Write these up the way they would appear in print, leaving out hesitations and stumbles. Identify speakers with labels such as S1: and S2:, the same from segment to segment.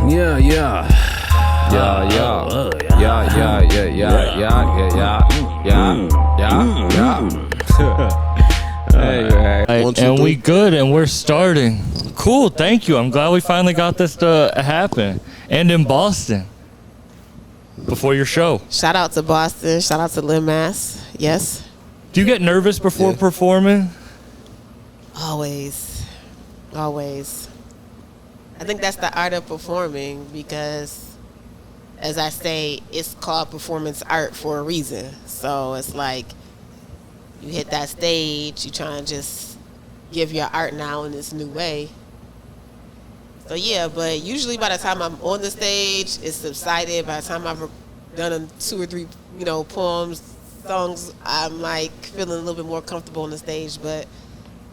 S1: Yeah, yeah. Yeah, yeah. Yeah, yeah, yeah, yeah, yeah, yeah, yeah. Hey,
S2: And we good, and we're starting. Cool, thank you. I'm glad we finally got this to happen. And in Boston. Before your show.
S3: Shout out to Boston. Shout out to Lil Mass. Yes.
S2: Do you get nervous before performing?
S3: Always. Always. I think that's the art of performing because, as I say, it's called performance art for a reason. So it's like you hit that stage, you try and just give your art now in this new way. So yeah, but usually by the time I'm on the stage, it's subsided. By the time I've done 2 or 3, poems, songs, I'm like feeling a little bit more comfortable on the stage. But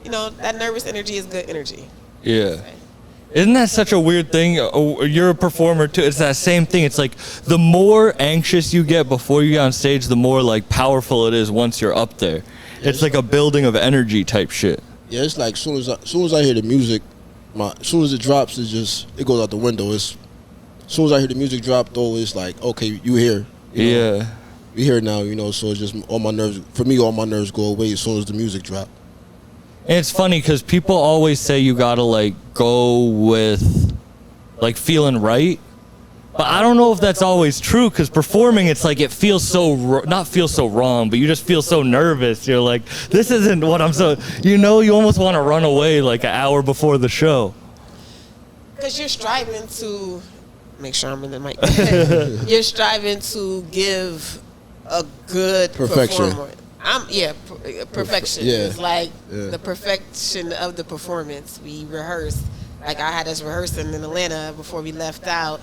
S3: that nervous energy is good energy.
S2: Yeah. Isn't that such a weird thing? You're a performer too. It's that same thing. It's like the more anxious you get before you get on stage, the more like powerful it is once you're up there. It's like a building of energy type shit.
S4: Yeah, it's like soon as I hear the music, as soon as it drops, it goes out the window. As soon as I hear the music drop, though, it's like, okay, you here.
S2: Yeah.
S4: You here now, so it's just all my nerves go away as soon as the music drop.
S2: And it's funny because people always say you gotta like go with like feeling right, but I don't know if that's always true because performing, it's like it feels so not feel so wrong, but you just feel so nervous. You're like, this isn't what I'm so you almost want to run away like an hour before the show.
S3: Because you're striving to make sure I'm in the mic. You're striving to give a good
S4: perfection.
S3: Performance. Perfection.
S4: Yeah.
S3: It's like the perfection of the performance. We rehearsed. Like I had us rehearsing in Atlanta before we left out.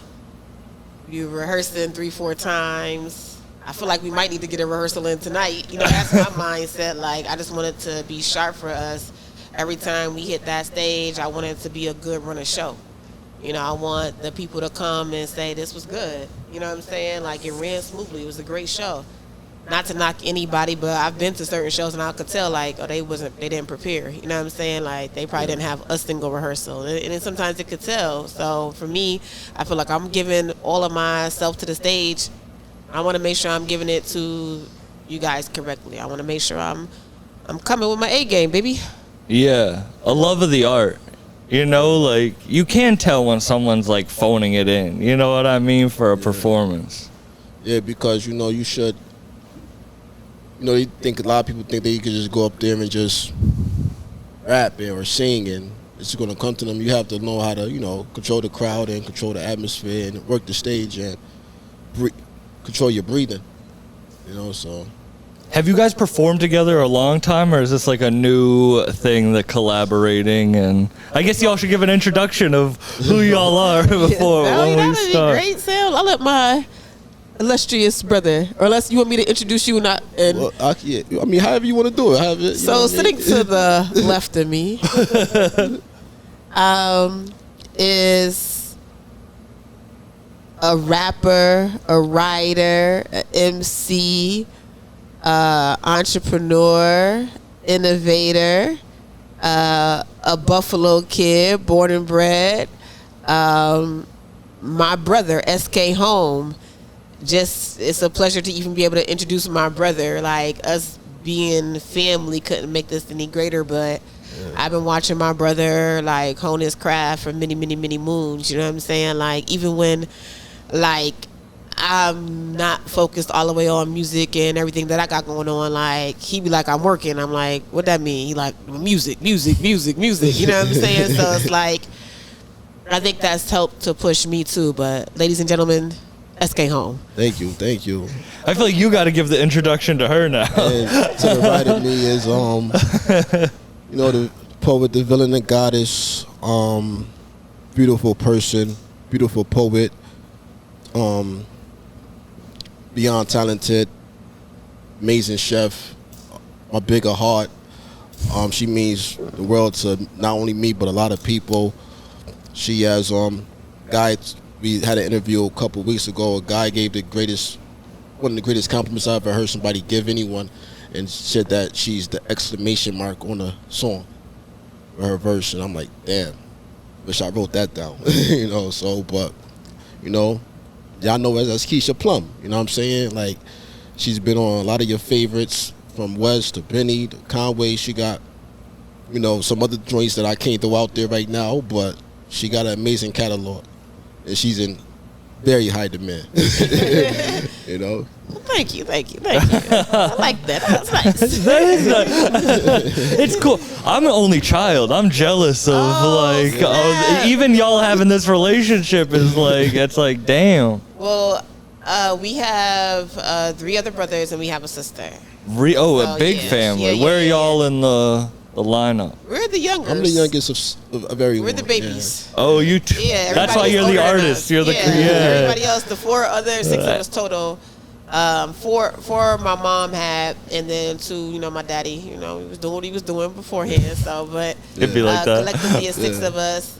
S3: We rehearsing 3-4 times. I feel like we might need to get a rehearsal in tonight. That's my mindset. Like I just wanted to be sharp for us. Every time we hit that stage, I wanted it to be a good running show. I want the people to come and say this was good. You know what I'm saying? Like it ran smoothly. It was a great show. Not to knock anybody, but I've been to certain shows and I could tell like, they didn't prepare. You know what I'm saying? Like they probably didn't have a single rehearsal, and then sometimes it could tell. So for me, I feel like I'm giving all of myself to the stage. I want to make sure I'm giving it to you guys correctly. I want to make sure I'm coming with my A game, baby.
S2: Yeah, a love of the art. Like you can tell when someone's like phoning it in. You know what I mean for a performance.
S4: Yeah, because you should. A lot of people think that you could just go up there and just rap or sing and it's going to come to them. You have to know how to, control the crowd and control the atmosphere and work the stage and control your breathing, so.
S2: Have you guys performed together a long time, or is this like a new thing, the collaborating? And I guess y'all should give an introduction of who y'all are before when we start.
S3: Great, Sam. I'll let my illustrious brother, or unless you want me to introduce you, not.
S4: Well, however you want to do it.
S3: So sitting to the left of me is a rapper, a writer, an MC, entrepreneur, innovator, a Buffalo kid, born and bred. My brother, Eskay home. It's a pleasure to even be able to introduce my brother. Like us being family couldn't make this any greater, but I've been watching my brother like hone his craft for many, many, many moons. You know what I'm saying? Like even when like I'm not focused all the way on music and everything that I got going on, like he be like, I'm working. I'm like, what that mean? He like, music. You know what I'm saying? So it's like, I think that's helped to push me too. But ladies and gentlemen, Eskay home.
S4: Thank you.
S2: I feel like you got to give the introduction to her now.
S4: And to the right of me is the poet, the villain, the goddess, beautiful person, beautiful poet, beyond talented, amazing chef, my bigger heart. She means the world to not only me but a lot of people. She has guides. We had an interview a couple weeks ago. A guy gave one of the greatest compliments I ever heard somebody give anyone, and said that she's the exclamation mark on a song for her verse. And I'm like, damn, wish I wrote that down. But You know, y'all know her as Keisha Plum. You know what I'm saying? Like, she's been on a lot of your favorites, from West to Benny to Conway. She got, you know, some other joints that I can't throw out there right now, but she got an amazing catalog, and she's in very high demand. You know.
S3: Thank you. I like that. That's nice.
S2: That is it's cool. I'm an only child. I'm jealous of even y'all having this relationship is like, it's like, damn.
S3: Well, we have 3 other brothers and we have a sister.
S2: A big family. Where are y'all in the lineup?
S3: We're the youngest.
S4: I'm the youngest of everyone.
S3: We're the babies.
S4: Yeah.
S2: Oh, you too.
S3: Yeah,
S2: that's why you're the artist. You're the
S3: Everybody else, the 4 other 6 of us total. 4 my mom had, and then 2, you know, my daddy, you know, he was doing what he was doing beforehand. So, but
S2: it'd be like that.
S3: Collectively, it's 6 of us.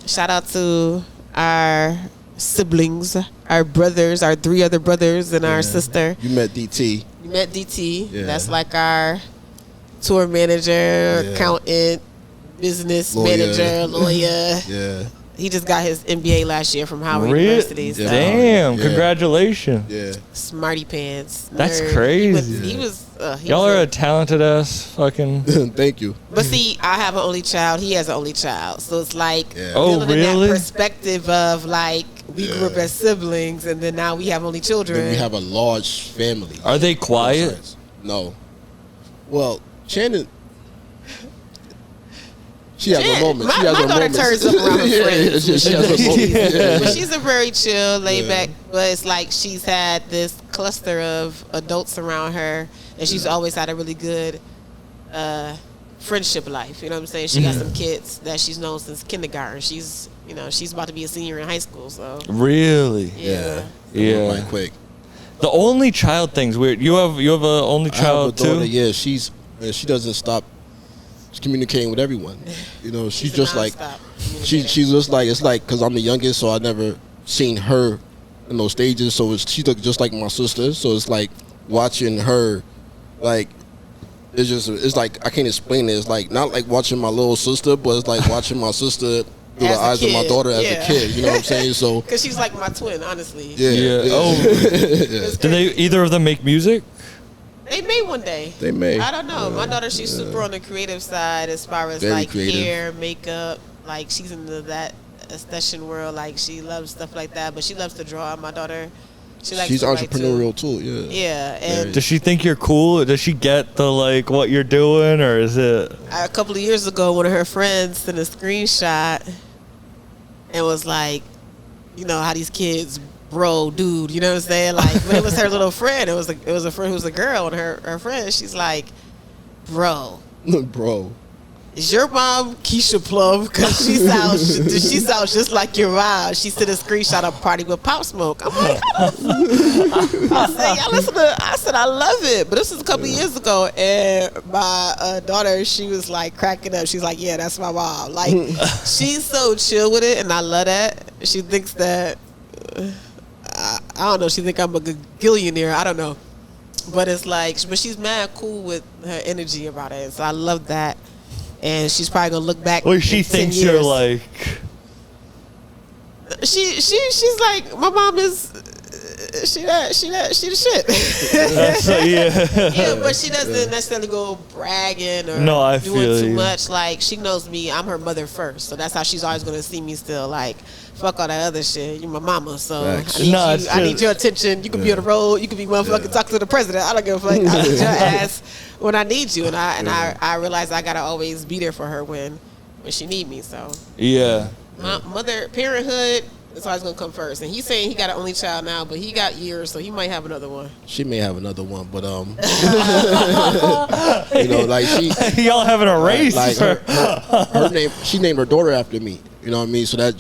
S3: Shout out to our siblings, our brothers, our 3 other brothers, and our sister.
S4: You met DT.
S3: You met DT.
S4: Yeah.
S3: That's like our tour manager, accountant, business manager, lawyer.
S4: Yeah.
S3: He just got his MBA last year from Howard University. So.
S2: Damn! Congratulations.
S4: Yeah.
S3: Smarty pants.
S2: That's
S3: nerd.
S2: crazy.
S3: He was.
S2: Y'all are a talented ass fucking.
S4: Thank you.
S3: But see, I have an only child. He has an only child. So it's like,
S2: oh
S3: in
S2: really?
S3: that perspective of like we grew up as siblings, and then now we have only children.
S4: Then we have a large family.
S2: Are they quiet?
S4: No. Well, Shannon. She has her moments.
S3: My daughter turns up around her friends.
S4: She has her moments.
S3: But she's a very chill, laid back. But it's like she's had this cluster of adults around her, and she's always had a really good friendship life. You know what I'm saying? She got some kids that she's known since kindergarten. She's about to be a senior in high school. So
S2: really,
S4: yeah. Right quick.
S2: The only child thing's weird. You have an only child
S4: I have a daughter,
S2: too.
S4: Yeah, she doesn't stop communicating with everyone. You know, she's just like she's just like, it's like, because I'm the youngest, so I never seen her in those stages. So she look just like my sister. So it's like watching her, like it's like I can't explain it. It's like not like watching my little sister, but it's like watching my sister through the eyes of my daughter as a kid. You know what I'm saying? So
S3: because she's like my twin, honestly.
S2: Yeah. Oh, did they either of them make music?
S3: They may one day.
S4: They may.
S3: I don't know. My daughter, she's super on the creative side as far as
S4: very
S3: like
S4: creative.
S3: hair, makeup. Like she's into that aesthetic world. Like she loves stuff like that. But she loves to draw. My daughter, she's
S4: to entrepreneurial too. Yeah.
S3: Yeah. And
S2: does she think you're cool? Does she get the like what you're doing, or is it?
S3: A couple of years ago, one of her friends sent a screenshot and was like, you know how these kids. Bro, dude, you know what I'm saying? Like, but it was her little friend. It was a friend who was a girl, and her friend. She's like, bro, is your mom Keisha Plum? Because she sounds just like your mom. She sent a screenshot of Party with Pop Smoke. I'm like, I said I love it, but this was a couple of years ago, and my daughter, she was like cracking up. She's like, yeah, that's my mom. Like, she's so chill with it, and I love that. She thinks that. I don't know. She think I'm a gillionaire. I don't know, but it's like, but she's mad cool with her energy about it. So I love that, and she's probably gonna look back.
S2: Or she thinks you're like.
S3: She's like, my mom is. She the shit. Yeah, but she doesn't necessarily go bragging or doing too much. Like, she knows me. I'm her mother first, so that's how she's always gonna see me still. Like, fuck all that other shit. You're my mama, so I need your attention. You can be on the road. You can be motherfucking talking to the president. I don't give a fuck. I need your ass when I need you, and I realize I gotta always be there for her when she need me. So my parenthood. It's always gonna come first, and he's saying he got an only child now, but he got years, so he might have another one.
S4: She may have another one, but you know, like
S2: y'all having a race.
S4: Like her name, she named her daughter after me. You know what I mean? So that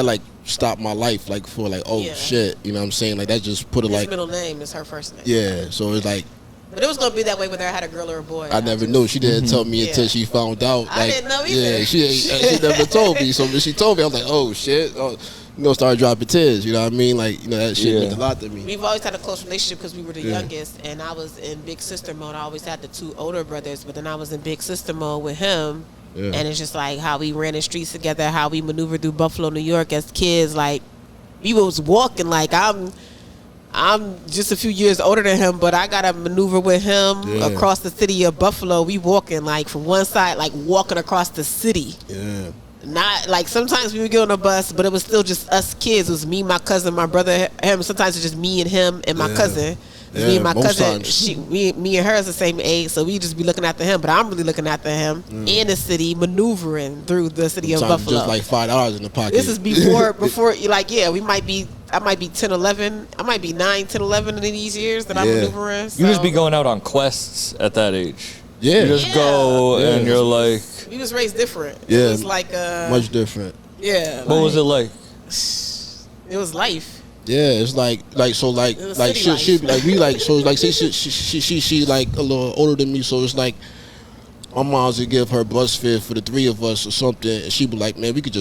S4: like stopped my life, like for like shit. You know what I'm saying? Like that just put it like
S3: middle name is her first name.
S4: Yeah, so it's like.
S3: But it was gonna be that way whether I had a girl or a boy.
S4: I never knew. She didn't tell me until she found out. Like,
S3: I didn't know either.
S4: Yeah, she never told me. So when she told me, I was like, oh shit. Started dropping tears. You know what I mean? Like, that shit meant a lot to me.
S3: We've always had a close relationship because we were the youngest, and I was in big sister mode. I always had the 2 older brothers, but then I was in big sister mode with him.
S4: Yeah.
S3: And it's just like how we ran the streets together, how we maneuvered through Buffalo, New York as kids. Like, we was walking. Like, I'm just a few years older than him, but I got to maneuver with him across the city of Buffalo. We walking, like, from one side, like, walking across the city.
S4: Yeah.
S3: Not, like, sometimes we would get on a bus, but it was still just us kids. It was me, my cousin, my brother, him. Sometimes it was just me and him and my cousin. Me and my cousin, me and her is the same age, so we just be looking after him. But I'm really looking after him in the city, maneuvering through the city of Buffalo.
S4: Just like $5 in the pocket.
S3: This is before, like, yeah, I might be 10, 11. I might be 9, 10, 11 in these years that I'm maneuvering. So.
S2: You just be going out on quests at that age.
S4: Yeah.
S2: You just go and you're like.
S3: We was raised different.
S4: Yeah.
S3: It was like
S4: much different.
S3: Yeah.
S2: What was it like?
S3: It was life.
S4: Yeah, it's like she like we like so it's like say she like a little older than me, so it's like my mom's would give her bus fare for the three of us or something, and she'd be like, man, we could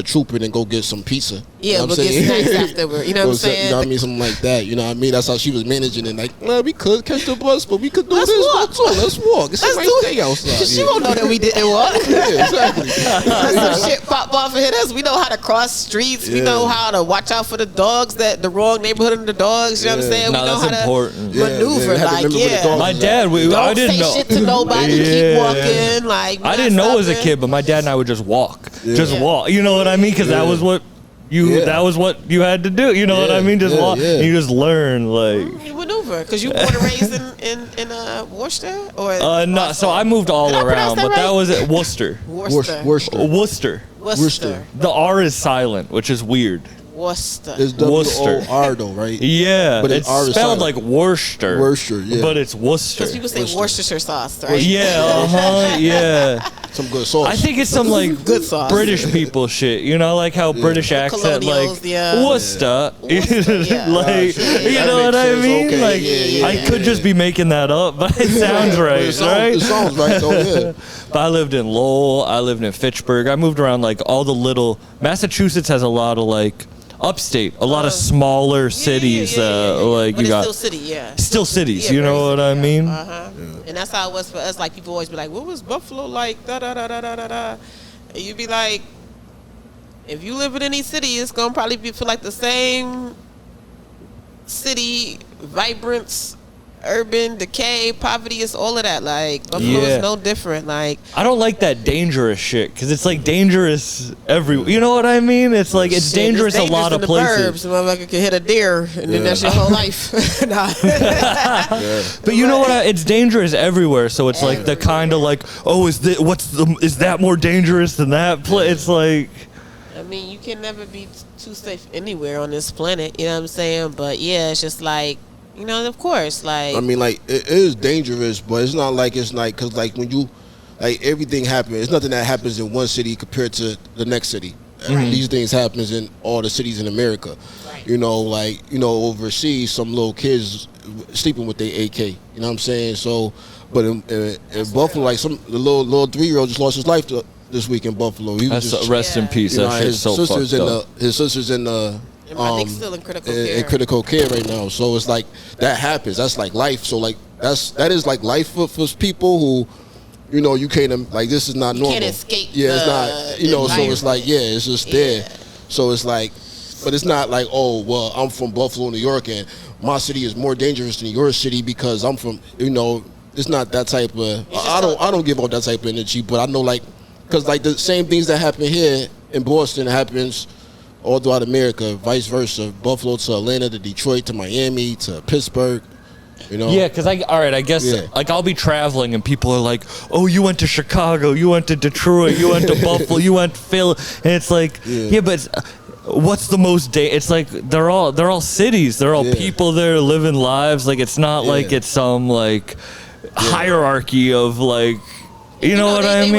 S4: troop it and go get some pizza.
S3: Yeah,
S4: you know
S3: we'll get snacks afterward. You know what I'm saying?
S4: You know what I mean? Something like that. You know what I mean? That's how she was managing it. Like, well, we could catch the bus, but we could do
S3: Let's
S4: this.
S3: walk.
S4: Let's walk. It's a nice day outside.
S3: She won't know that we didn't walk.
S4: Yeah, exactly.
S3: Some shit pop off and hit us. We know how to cross streets. We know how to watch out for the dogs, the wrong neighborhood and the dogs. You know what I'm saying?
S2: No,
S3: we know
S2: that's
S3: how
S2: important.
S3: to maneuver.
S2: My dad, I didn't know.
S3: Don't say shit to nobody. Keep walking. Like,
S2: I didn't know as a kid, but my dad and I would just walk. Just walk. You know what I mean? Because that was what you had to do. You know what I mean? Just walk. And you just learn, like.
S3: You maneuver. Because you born and raised in Worcester? Or
S2: no, so I moved all around, but that was at Worcester.
S3: Worcester.
S2: The R is silent, which is weird.
S3: Worcester.
S4: It's W-O-R though, right?
S2: Yeah,
S4: but
S2: it's spelled like Worcester.
S4: Yeah.
S2: But it's Worcester.
S3: Because people say Worcestershire sauce, right?
S2: Yeah, yeah.
S4: Some good sauce.
S2: I think it's some like
S3: good sauce.
S2: British people shit. You know, like how British accent, like Worcester. Like, you know what I mean?
S4: Okay.
S2: Like, I could just be making that up, but it sounds right, right?
S4: It sounds right, though, yeah.
S2: But I lived in Lowell. I lived in Fitchburg. I moved around like all the little. Massachusetts has a lot of like. Upstate, a lot of smaller cities, like
S3: but
S2: you got
S3: still city,
S2: still cities.
S3: Yeah,
S2: you know what I mean?
S3: And that's how it was for us. Like, people always be like, "What was Buffalo like?" Da da da da da da da. And you'd be like, if you live in any city, it's gonna probably feel like the same city vibrance. Urban decay, poverty, is all of that. Like, Buffalo is no different. Like,
S2: I don't like that dangerous shit because it's like dangerous everywhere. You know what I mean? It's like it's dangerous a lot of places.
S3: The motherfucker can hit a deer and then that's your whole life.
S2: But you know what? It's dangerous everywhere. So it's like the kind of like, oh, is that more dangerous than that? It's like.
S3: I mean, you can never be too safe anywhere on this planet. You know what I'm saying? But yeah, it's just like. You know, of course, like.
S4: I mean, like, it is dangerous, but it's not like it's like, because, like, when you, like, everything happens, it's nothing that happens in one city compared to the next city. These things happens in all the cities in America. Right. You know, like, you know, overseas, some little kids sleeping with their AK. You know what I'm saying? So, but in Buffalo, like, the little 3-year-old just lost his life this week in Buffalo. He was just,
S2: rest in peace. That shit's so fucked up.
S4: His sister's in the.
S3: I think still in critical care.
S4: In critical care right now. So it's like that happens. That's like life. So like that is like life for people who, you know, you can't like this is not normal.
S3: You can't escape.
S4: Yeah, it's not. You know, so it's like it's just there. So it's like, but it's not like, oh well, I'm from Buffalo, New York, and my city is more dangerous than your city because I'm from. You know, it's not that type of. I don't give out that type of energy, but I know like, because like the same things that happen here in Boston happens. All throughout America, vice versa. Buffalo to Atlanta to Detroit to Miami to Pittsburgh, you know?
S2: Yeah, because I guess like I'll be traveling and people are like, oh, you went to Chicago, you went to Detroit, you went to Buffalo, you went to Philly. And it's like, but what's the most it's like they're all cities. They're all people there living lives. Like it's not like it's some like hierarchy of like You know what I mean?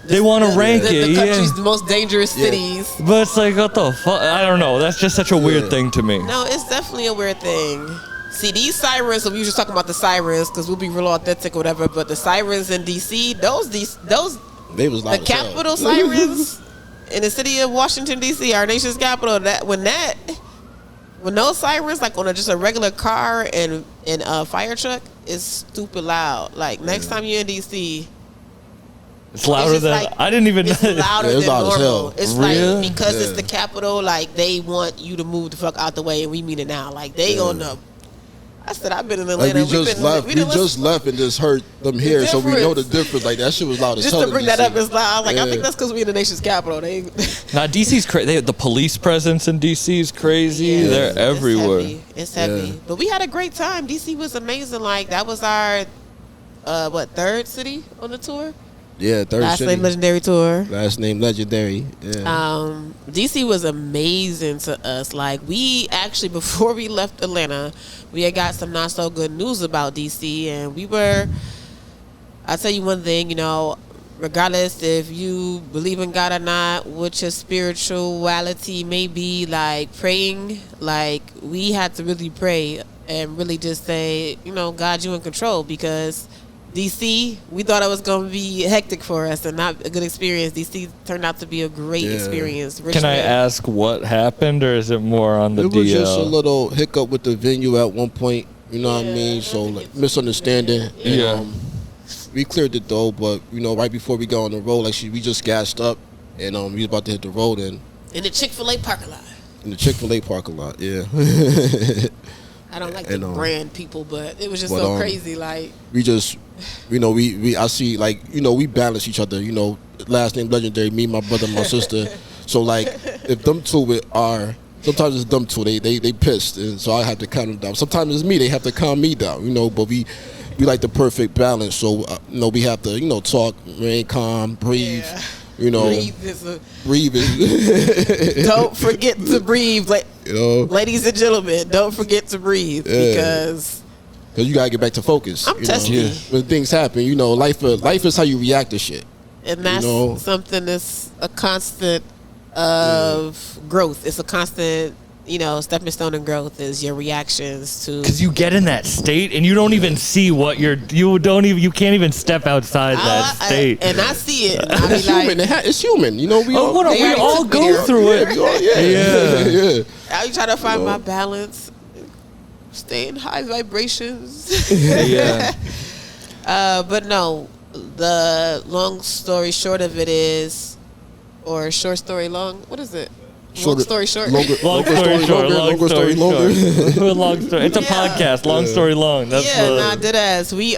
S2: They want to rank
S3: the country's most dangerous cities.
S2: But it's like, what the fuck? I don't know. That's just such a weird thing to me.
S3: No, it's definitely a weird thing. See, these sirens, so we were just talking about the sirens because we'll be real authentic or whatever, but the sirens in D.C., those
S4: they was
S3: the capital sirens in the city of Washington, D.C., our nation's capital, when those sirens, like on just a regular car and a fire truck, is stupid loud. Like, next time you're in D.C.,
S2: It's louder
S3: just
S2: than
S3: like-
S2: I didn't even know.
S3: It's louder
S4: Yeah, it's
S3: than
S4: loud as
S3: normal.
S4: hell.
S3: It's
S2: Really?
S3: like because it's
S4: Yeah.
S3: the capital. Like they want you to move the fuck out the way, and we mean it now. Like they on the. I said I've been in
S4: Like
S3: Atlanta.
S4: we just left. We just left and just heard them here, so we know the difference. Like that shit was loud as
S3: Just
S4: hell.
S3: to bring that up, it's loud. Like I
S4: Yeah.
S3: think that's because we in the nation's capital. They
S2: Nah, DC's crazy. The police presence in DC is crazy.
S3: Yeah,
S2: They're
S3: it's
S2: everywhere.
S3: heavy. It's heavy.
S4: Yeah.
S3: But we had a great time. DC was amazing. Like that was our third city on the tour.
S4: Yeah, third
S3: Last
S4: city.
S3: name legendary tour.
S4: Last name legendary. Yeah.
S3: DC was amazing to us. Like we actually before we left Atlanta, we had got some not so good news about DC, and we were. I'll tell you one thing, you know, regardless if you believe in God or not, what your spirituality may be, like praying, like we had to really pray and really just say, you know, God, you in control, because DC, we thought it was going to be hectic for us and not a good experience. DC turned out to be a great
S4: Yeah.
S3: experience.
S2: Can I ask what happened, or is it more on the
S4: It was
S2: DL?
S4: just a little hiccup with the venue at one point. You know what I mean? So like misunderstanding. And,
S2: Yeah.
S4: we cleared it though, but you know, right before we got on the road, like we just gassed up, and we was about to hit the road in
S3: In the Chick-fil-A parking lot.
S4: the Chick-fil-A parking lot. Yeah.
S3: I don't like
S4: And,
S3: the brand people, but it was just
S4: but,
S3: so crazy. Like,
S4: we just, you know, I see, like, you know, we balance each other, you know, last name legendary, me, my brother, my sister. So like, if them two are, sometimes it's them two, they pissed, and so I have to calm them down. Sometimes it's me, they have to calm me down, you know, but we like the perfect balance. So, you know, we have to, you know, talk, remain calm, breathe,
S3: yeah.
S4: you know,
S3: Breathe
S4: breathe.
S3: don't forget to breathe. Like,
S4: You know,
S3: ladies and gentlemen, don't forget to breathe,
S4: Yeah.
S3: because
S4: because you gotta get back to focus.
S3: I'm
S4: you know?
S3: testy.
S4: When things happen, you know, life is how you react to shit.
S3: and that's
S4: know.
S3: something that's a constant of growth. It's a constant, you know, stepping stone in growth is your reactions to.
S2: Because you get in that state and you don't even see what you can't even step outside that state.
S3: And I see it. And I be
S4: It's
S3: like,
S4: human. It's human. You know, we
S2: Oh, what
S3: They
S2: we
S3: already
S2: all
S3: took
S2: go
S3: video.
S2: through it.
S4: yeah. yeah.
S3: I be trying to find my balance, stay in high vibrations.
S2: Yeah.
S3: But no, the long story short of it is, or short story long, what is it? Long story short.
S4: Longer
S2: Long
S4: story
S2: story short.
S4: longer,
S2: Long
S4: longer
S2: story
S4: longer.
S2: short. Long story. It's a
S3: Yeah.
S2: podcast. Long story long. That's
S3: Yeah,
S2: the.
S3: nah, dead ass. We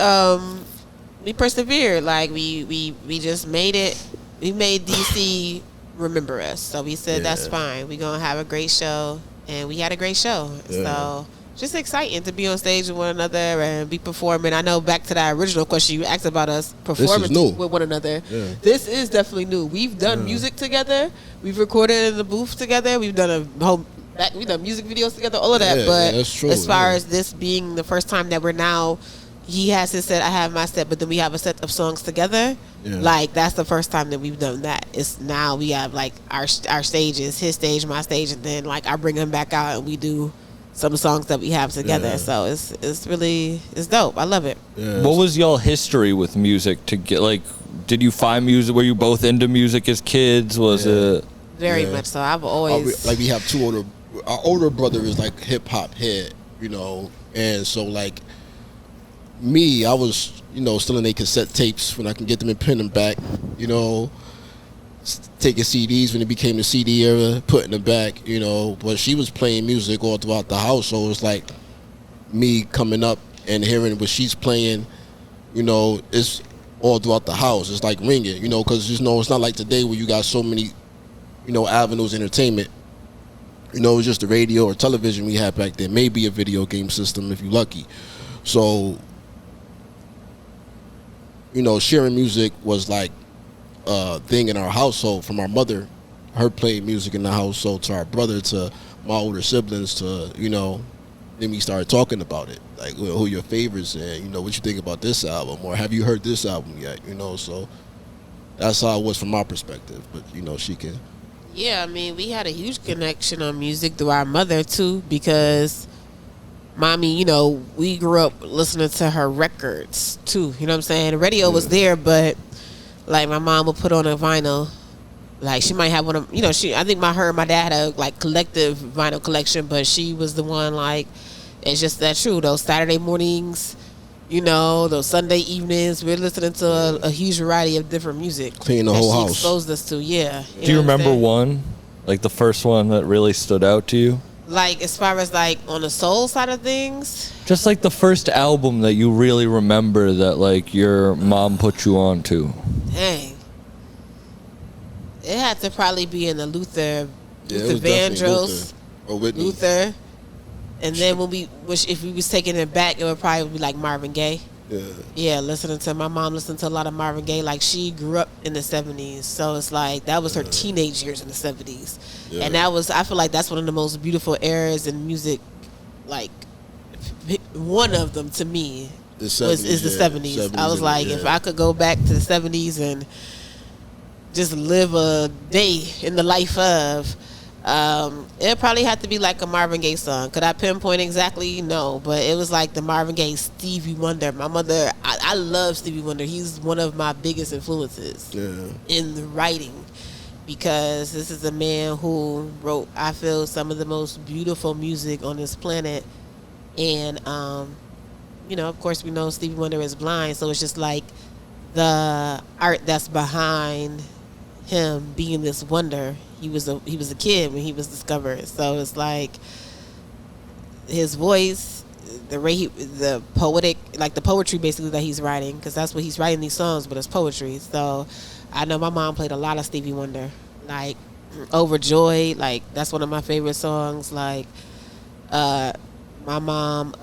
S3: persevered. Like we just made it. We made DC remember us. So we said that's fine. We're gonna have a great show, and we had a great show.
S4: Yeah.
S3: So just exciting to be on stage with one another and be performing. I know back to that original question you asked about us performing
S4: new.
S3: with one another.
S4: Yeah.
S3: This is definitely new. We've done music together. We've recorded in the booth together. We've done we've done music videos together. All of that.
S4: Yeah,
S3: but
S4: that's true,
S3: as far
S4: yeah.
S3: as this being the first time that we're now, he has his set, I have my set, but then we have a set of songs together.
S4: Yeah.
S3: Like that's the first time that we've done that. It's now we have like our stages, his stage, my stage, and then like I bring him back out and we do some songs that we have together.
S4: Yeah.
S3: So it's really dope. I love it.
S4: Yeah.
S2: What was y'all history with music to get like? Did you find music? Were you both into music as kids? Was it?
S3: Very
S4: Yeah.
S3: much so. I've always
S4: Like we have our older brother is like hip hop head, you know, and so like me, I was, you know, still in their cassette tapes when I can get them and pin them back, you know, taking CDs when it became the CD era, putting them back, you know. But she was playing music all throughout the house, so it was like me coming up and hearing what she's playing, you know, it's all throughout the house. It's like ringing, you know, because, you know, it's not like today where you got so many, you know, avenues of entertainment. You know, it was just the radio or television we had back then, maybe a video game system if you're lucky. So, you know, sharing music was like a thing in our household, from our mother, her playing music in the household, to our brother, to my older siblings, to, you know, then we started talking about it. Like, who your favorites, and, you know, what you think about this album, or have you heard this album yet, you know. So that's how it was from my perspective. But, you know, she can.
S3: Yeah, I mean, we had a huge connection on music through our mother, too, because mommy, you know, we grew up listening to her records, too. You know what I'm saying? The radio was there, but, like, my mom would put on a vinyl. Like, she might have one of, you know, I think her and my dad had a, like, collective vinyl collection, but she was the one, like, it's just that true. Those Saturday mornings, You know, those Sunday evenings, we're listening to a huge variety of different music.
S4: Clean the
S3: that
S4: whole
S3: she
S4: house.
S3: exposed us to, yeah.
S2: Do you
S3: know what I'm
S2: remember
S3: saying?
S2: one? Like the first one that really stood out to you?
S3: Like, as far as, like, on the soul side of things?
S2: Just like the first album that you really remember that like your mom put you on to.
S3: Dang. It had to probably be in the Luther
S4: Yeah, it was definitely
S3: Vandross.
S4: Luther. Or Whitney.
S3: Luther. And then if we was taking it back, it would probably be like Marvin Gaye.
S4: Yeah.
S3: Yeah, my mom listened to a lot of Marvin Gaye. Like, she grew up in the 70s. So it's like, that was her teenage years in the 70s.
S4: Yeah.
S3: And I feel like that's one of the most beautiful eras in music. Like, one of them to me
S4: The
S3: is
S4: 70s,
S3: the
S4: yeah.
S3: 70s. I was
S4: and-
S3: like,
S4: yeah.
S3: if I could go back to the 70s and just live a day in the life of, it probably had to be like a Marvin Gaye song. Could I pinpoint exactly? No, but it was like the Marvin Gaye, Stevie Wonder. My mother, I love Stevie Wonder. He's one of my biggest influences in the writing, because this is a man who wrote, I feel, some of the most beautiful music on this planet. And you know, of course, we know Stevie Wonder is blind, so it's just like the art that's behind him being this wonder. He was a kid when he was discovered, so it's like his voice, the way the poetic, like the poetry basically that he's writing, because that's what he's writing these songs, but it's poetry. So I know my mom played a lot of Stevie Wonder, like Overjoyed, like that's one of my favorite songs. Like my mom,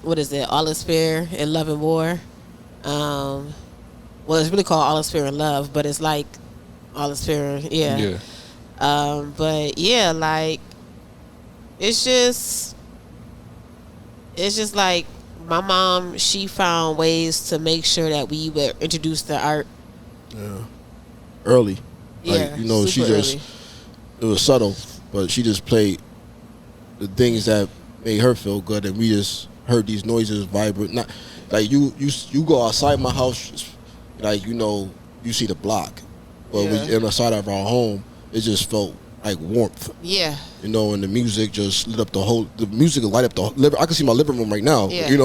S3: what is it? All Is Fair in Love and War. Well, it's really called All Is Fair in Love, but it's like All Is Fair, yeah. But yeah, like it's just like my mom, she found ways to make sure that we were introduced to art.
S4: Yeah. Early.
S3: Yeah,
S4: Like, you know, she
S3: super
S4: just,
S3: early.
S4: it was subtle, but she just played the things that made her feel good, and we just heard these noises vibrate. Not like you go outside my house, like, you know, you see the block, but
S3: Yeah.
S4: we inside of our home, it just felt like warmth.
S3: Yeah.
S4: You know, and the music just lit up the music would light up I can see my living room right now.
S3: Yeah.
S4: You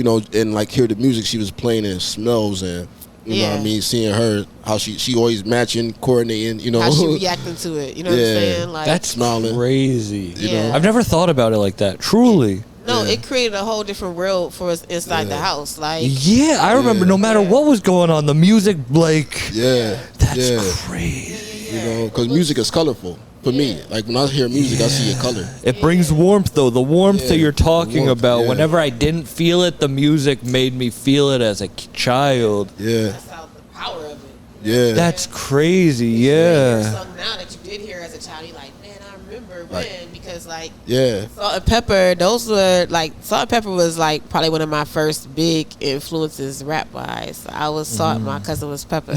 S4: know, and like hear the music she was playing and smells, and you know what I mean, seeing her, how she always matching, coordinating, you know.
S3: How she reacting to it, you know what I'm
S4: Yeah.
S3: saying? Like,
S2: That's
S4: smiling.
S2: crazy.
S3: You know?
S2: I've never thought about it like that. Truly.
S3: no,
S4: Yeah.
S3: it created a whole different world for us inside the house. Like,
S2: Yeah, I remember no matter what was going on, the music, like,
S4: Yeah.
S2: that's
S4: yeah.
S2: crazy.
S4: You know, because music is colorful for me. Like when I hear music, I see a color.
S2: It brings warmth, though. The warmth
S4: Yeah,
S2: that you're
S4: the
S2: talking
S4: warmth,
S2: about.
S4: yeah.
S2: Whenever I didn't feel it, the music made me feel it as a child.
S4: Yeah.
S3: that's how the power of it.
S4: Yeah.
S2: That's crazy,
S3: Hear
S2: yeah.
S3: something now that you did hear as a child, you're like, man, I remember
S4: Like-
S3: when, because like
S4: yeah.
S3: Salt and Pepper, those were like, Salt and Pepper was like probably one of my first big influences rap wise. I was Salt, my cousin was Pepper.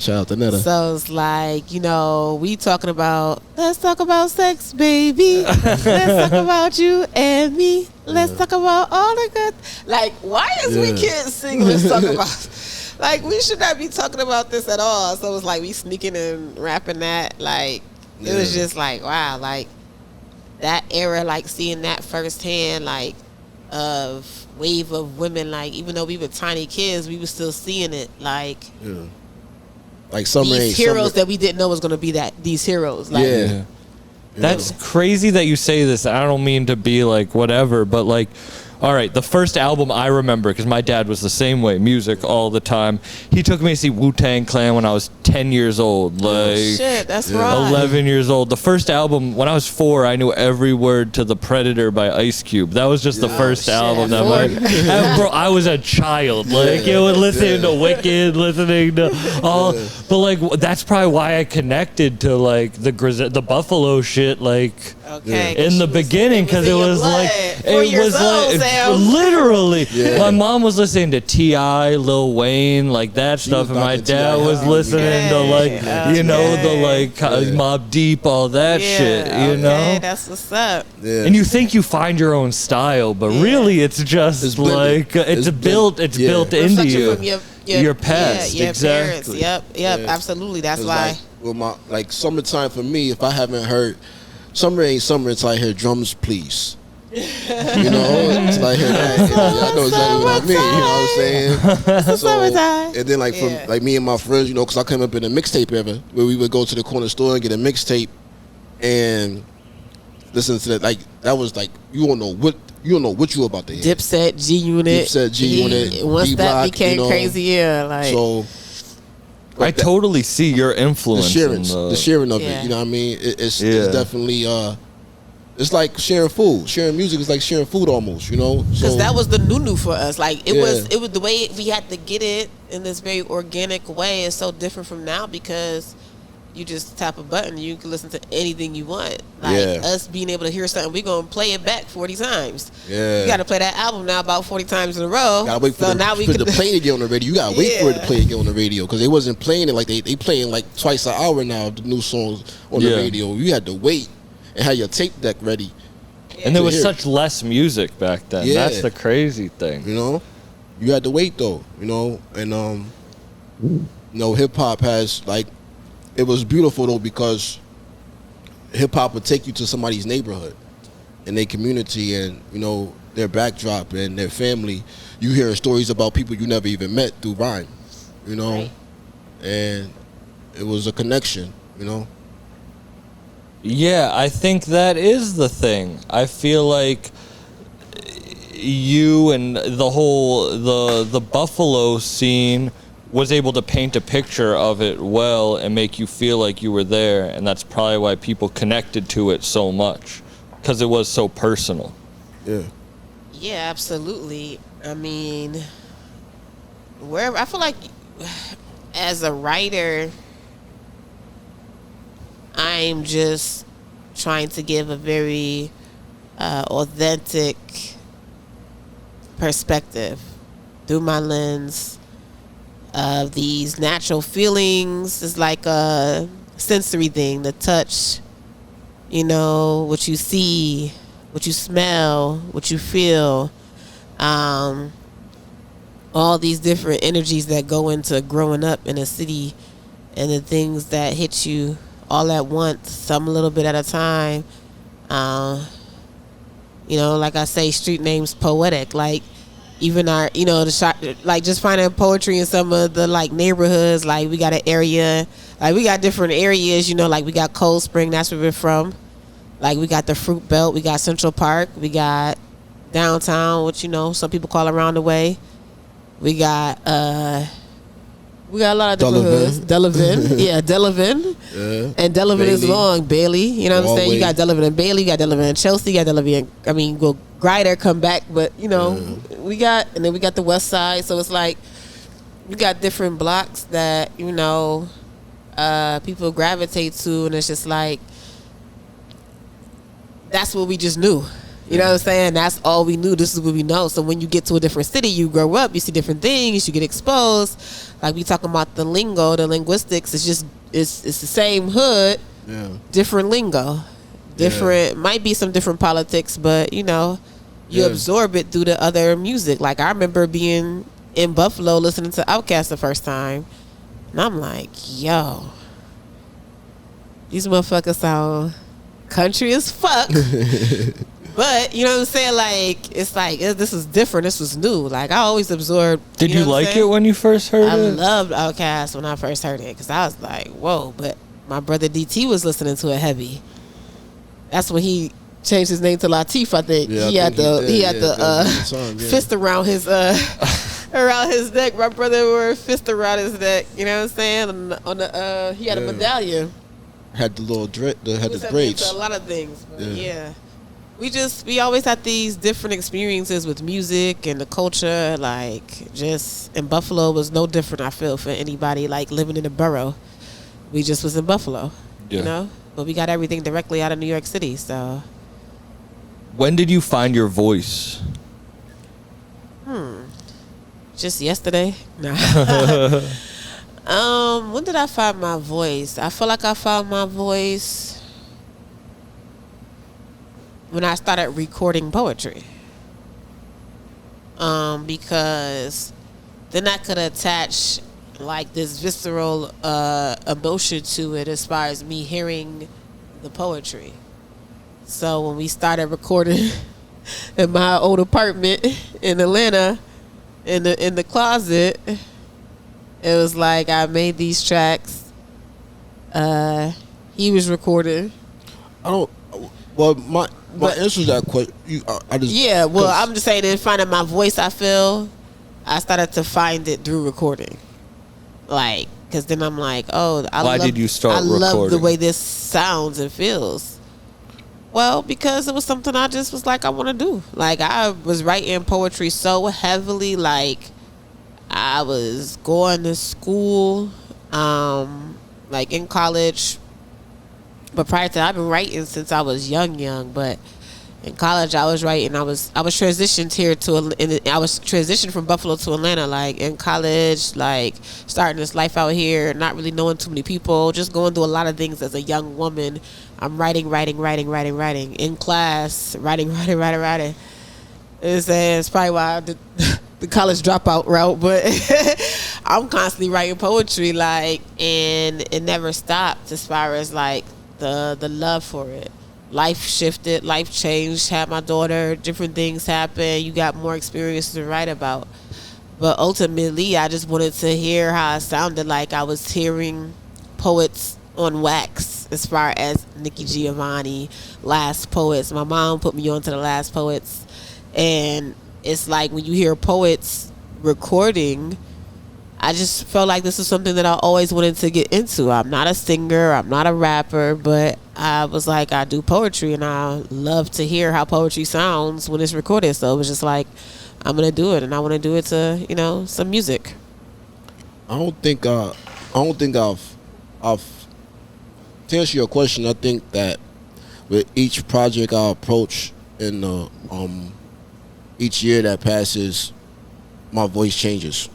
S4: Shout out to Netta.
S3: So it's like, you know, we talking about, let's talk about sex, baby. Let's talk about you and me. Let's talk about all the good. Like, why is we
S4: Yeah.
S3: can't sing? Let's talk about. Like, we should not be talking about this at all. So it's like we sneaking and rapping that. Like, it was
S4: Yeah.
S3: just like, wow, like that era, like seeing that firsthand, like of wave of women. Like, even though we were tiny kids, we were still seeing it. Like,
S4: Yeah. Like Summer
S3: these
S4: ain't
S3: heroes
S4: summer.
S3: that we didn't know was gonna be these heroes. Like,
S4: Yeah.
S2: That's crazy that you say this. I don't mean to be like whatever, but like, all right, the first album I remember, because my dad was the same way, music all the time. He took me to see Wu-Tang Clan when I was 10 years old. Like,
S3: shit, that's
S4: Yeah.
S3: right.
S2: 11 years old. The first album, when I was 4, I knew every word to The Predator by Ice Cube. That was just the first
S3: shit.
S2: album that
S3: Four.
S2: and bro, I was a child. Like, it was listening to Wicked, listening to all, but like, that's probably why I connected to like the Buffalo shit, like,
S3: Okay.
S2: in the beginning, because it
S3: in your
S2: was
S3: blood.
S2: like
S3: 4
S2: it
S3: years
S2: was
S3: old,
S2: like
S3: Sam.
S2: literally.
S4: Yeah.
S2: My mom was listening to T.I., Lil Wayne, like that stuff,
S4: was
S2: and my
S4: knocking
S2: dad
S4: T.I.
S2: was
S4: out.
S2: listening to like
S3: Okay.
S2: you know the
S3: Okay.
S2: like Mobb Deep, all that shit, you know.
S3: Okay, that's what's up.
S4: Yeah.
S2: And you think you find your own style, but really it's just
S4: It's blended.
S2: like it's
S4: It's
S2: built. It's
S4: yeah.
S2: built into
S3: Reflection
S2: you.
S3: from
S2: Your past,
S3: yeah, your
S2: exactly.
S3: parents. Yep,
S4: Yeah.
S3: absolutely. That's
S4: It's
S3: why.
S4: like, well, like summertime for me, if I haven't heard Summer ain't summer until I hear Drums Please. You know, it's like, I know exactly what I mean. You know what I'm saying?
S3: Summertime.
S4: And then, like, from like me and my friends, you know, because I came up in a mixtape era where we would go to the corner store and get a mixtape and listen to that. Like, that was like, you don't know what you were about to hear.
S3: Dipset, G Unit.
S4: Dipset, G Unit.
S3: Once
S4: D-Block,
S3: that became
S4: you know,
S3: crazy, like.
S4: So.
S2: I totally see your influence.
S4: The sharing of it. You know what I mean? It's definitely. It's like sharing food. Sharing music is like sharing food almost, you know?
S3: Because that was the new for us. Like, it was the way we had to get it in this very organic way is so different from now because you just tap a button, you can listen to anything you want. Like, us being able to hear something, we're going to play it back 40 times. Yeah. You got to play that album now about 40 times in a row.
S4: Gotta wait for the play to get on the radio. You got to wait for it to play again on the radio because they wasn't playing it like they playing like twice an hour now, the new songs on the radio. You had to wait and have your tape deck ready.
S2: And there was such less music back then. That's the crazy thing.
S4: You know? You had to wait though, you know? And you know, hip hop has like, it was beautiful though because hip hop would take you to somebody's neighborhood and their community and, you know, their backdrop and their family. You hear stories about people you never even met through rhyme, you know? Right. And it was a connection, you know?
S2: Yeah, I think that is the thing. I feel like you and the whole the Buffalo scene was able to paint a picture of it well and make you feel like you were there, and that's probably why people connected to it so much because it was so personal.
S3: Yeah, absolutely. I mean, wherever I feel like as a writer, I'm just trying to give a very authentic perspective through my lens of these natural feelings. It's like a sensory thing, the touch, you know, what you see, what you smell, what you feel, all these different energies that go into growing up in a city and the things that hit you all at once, some a little bit at a time. You know, like I say, street names poetic. Like even our, you know, like just finding poetry in some of the like neighborhoods. Like we got an area, like we got different areas. You know, like we got Cold Spring, that's where we're from. Like we got the Fruit Belt, we got Central Park, we got downtown, which you know some people call around the way. We got a lot of different hoods. Delavan. Yeah, Delavan. Yeah. And Delavan Bailey. Is long. Bailey. You know what I'm saying? You got Delavan and Bailey. You got Delavan and Chelsea. You got Delavan and, well, Grider come back. But, you know, and then we got the West Side. So it's like, we got different blocks that, you know, people gravitate to. And it's just like, that's what we just knew. You know what I'm saying? That's all we knew. This is what we know. So when you get to a different city, you grow up, you see different things, you get exposed. Like we talking about the lingo, the linguistics. It's the same hood, different lingo, different. Might be some different politics, but you know, you absorb it through the other music. Like I remember being in Buffalo listening to Outkast the first time, and I'm like, yo, these motherfuckers sound country as fuck. But, you know what I'm saying? Like, it's like, this is different. This was new. Like, I always absorbed.
S2: Did you like it when you first heard it?
S3: I loved Outkast when I first heard it because I was like, whoa. But my brother DT was listening to it heavy. That's when he changed his name to Latif, I think. Yeah, he had the fist around his around his neck. My brother wore a fist around his neck. You know what I'm saying? On the he had a medallion.
S4: Had the little the braids.
S3: A lot of things. But yeah. We always had these different experiences with music and the culture. Like, just in Buffalo was no different, I feel, for anybody like living in the borough. We just was in Buffalo, you know? But we got everything directly out of New York City, so.
S2: When did you find your voice?
S3: Just yesterday. Nah. When did I find my voice? I feel like I found my voice when I started recording poetry, because then I could attach like this visceral emotion to it as far as me hearing the poetry. So when we started recording in my old apartment in Atlanta, in the closet. It was like I made these tracks. He was recording.
S4: I don't. Well, my answer to that question, I just
S3: I'm just saying, in finding my voice, I feel I started to find it through recording, like, because then I'm like, oh,
S2: Why did you start recording?
S3: I love the way this sounds and feels. Well, because it was something I just was like, I want to do. Like, I was writing poetry so heavily, like I was going to school, like in college. But prior to that, I've been writing since I was young. But in college, I was writing. I was transitioned here I was transitioned from Buffalo to Atlanta. Like in college, like starting this life out here, not really knowing too many people, just going through a lot of things as a young woman. I'm writing in class, writing. It's probably why I did the college dropout route, but I'm constantly writing poetry, like, and it never stopped as far as like the love for it. Life shifted, life changed, had my daughter, different things happen, you got more experiences to write about. But ultimately, I just wanted to hear how it sounded like I was hearing poets on wax, as far as Nikki Giovanni, Last Poets. My mom put me on to the Last Poets. And it's like when you hear poets recording, I just felt like this is something that I always wanted to get into. I'm not a singer, I'm not a rapper, but I was like, I do poetry and I love to hear how poetry sounds when it's recorded. So it was just like, I'm gonna do it, and I want to do it to, some music.
S4: I don't think I've to answer your question. I think that with each project I approach in each year that passes, my voice changes.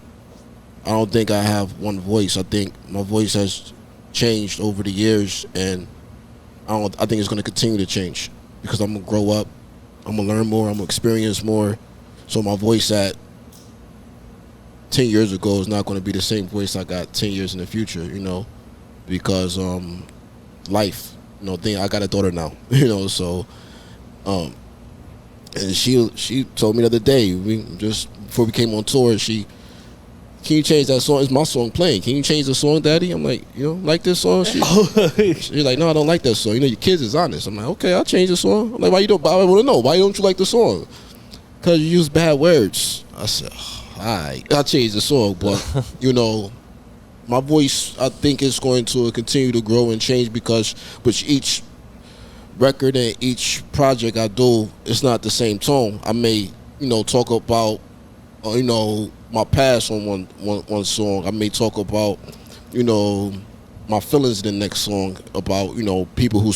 S4: I don't think I have one voice. I think my voice has changed over the years, and I think it's going to continue to change because I'm going to grow up, I'm going to learn more, I'm going to experience more. So my voice at 10 years ago is not going to be the same voice I got 10 years in the future, because life, I got a daughter now, so and she told me the other day, before we came on tour, can you change that song? It's my song playing. Can you change the song, Daddy? I'm like, like this song? She's like, no, I don't like that song. Your kids is honest. I'm like, okay, I'll change the song. I'm like, I want to know, why don't you like the song? Because you use bad words. I said, all right, I'll change the song. But, my voice, I think, is going to continue to grow and change because with each record and each project I do, it's not the same tone. I may, talk about, my past on one song. I may talk about, my feelings in the next song, about, people who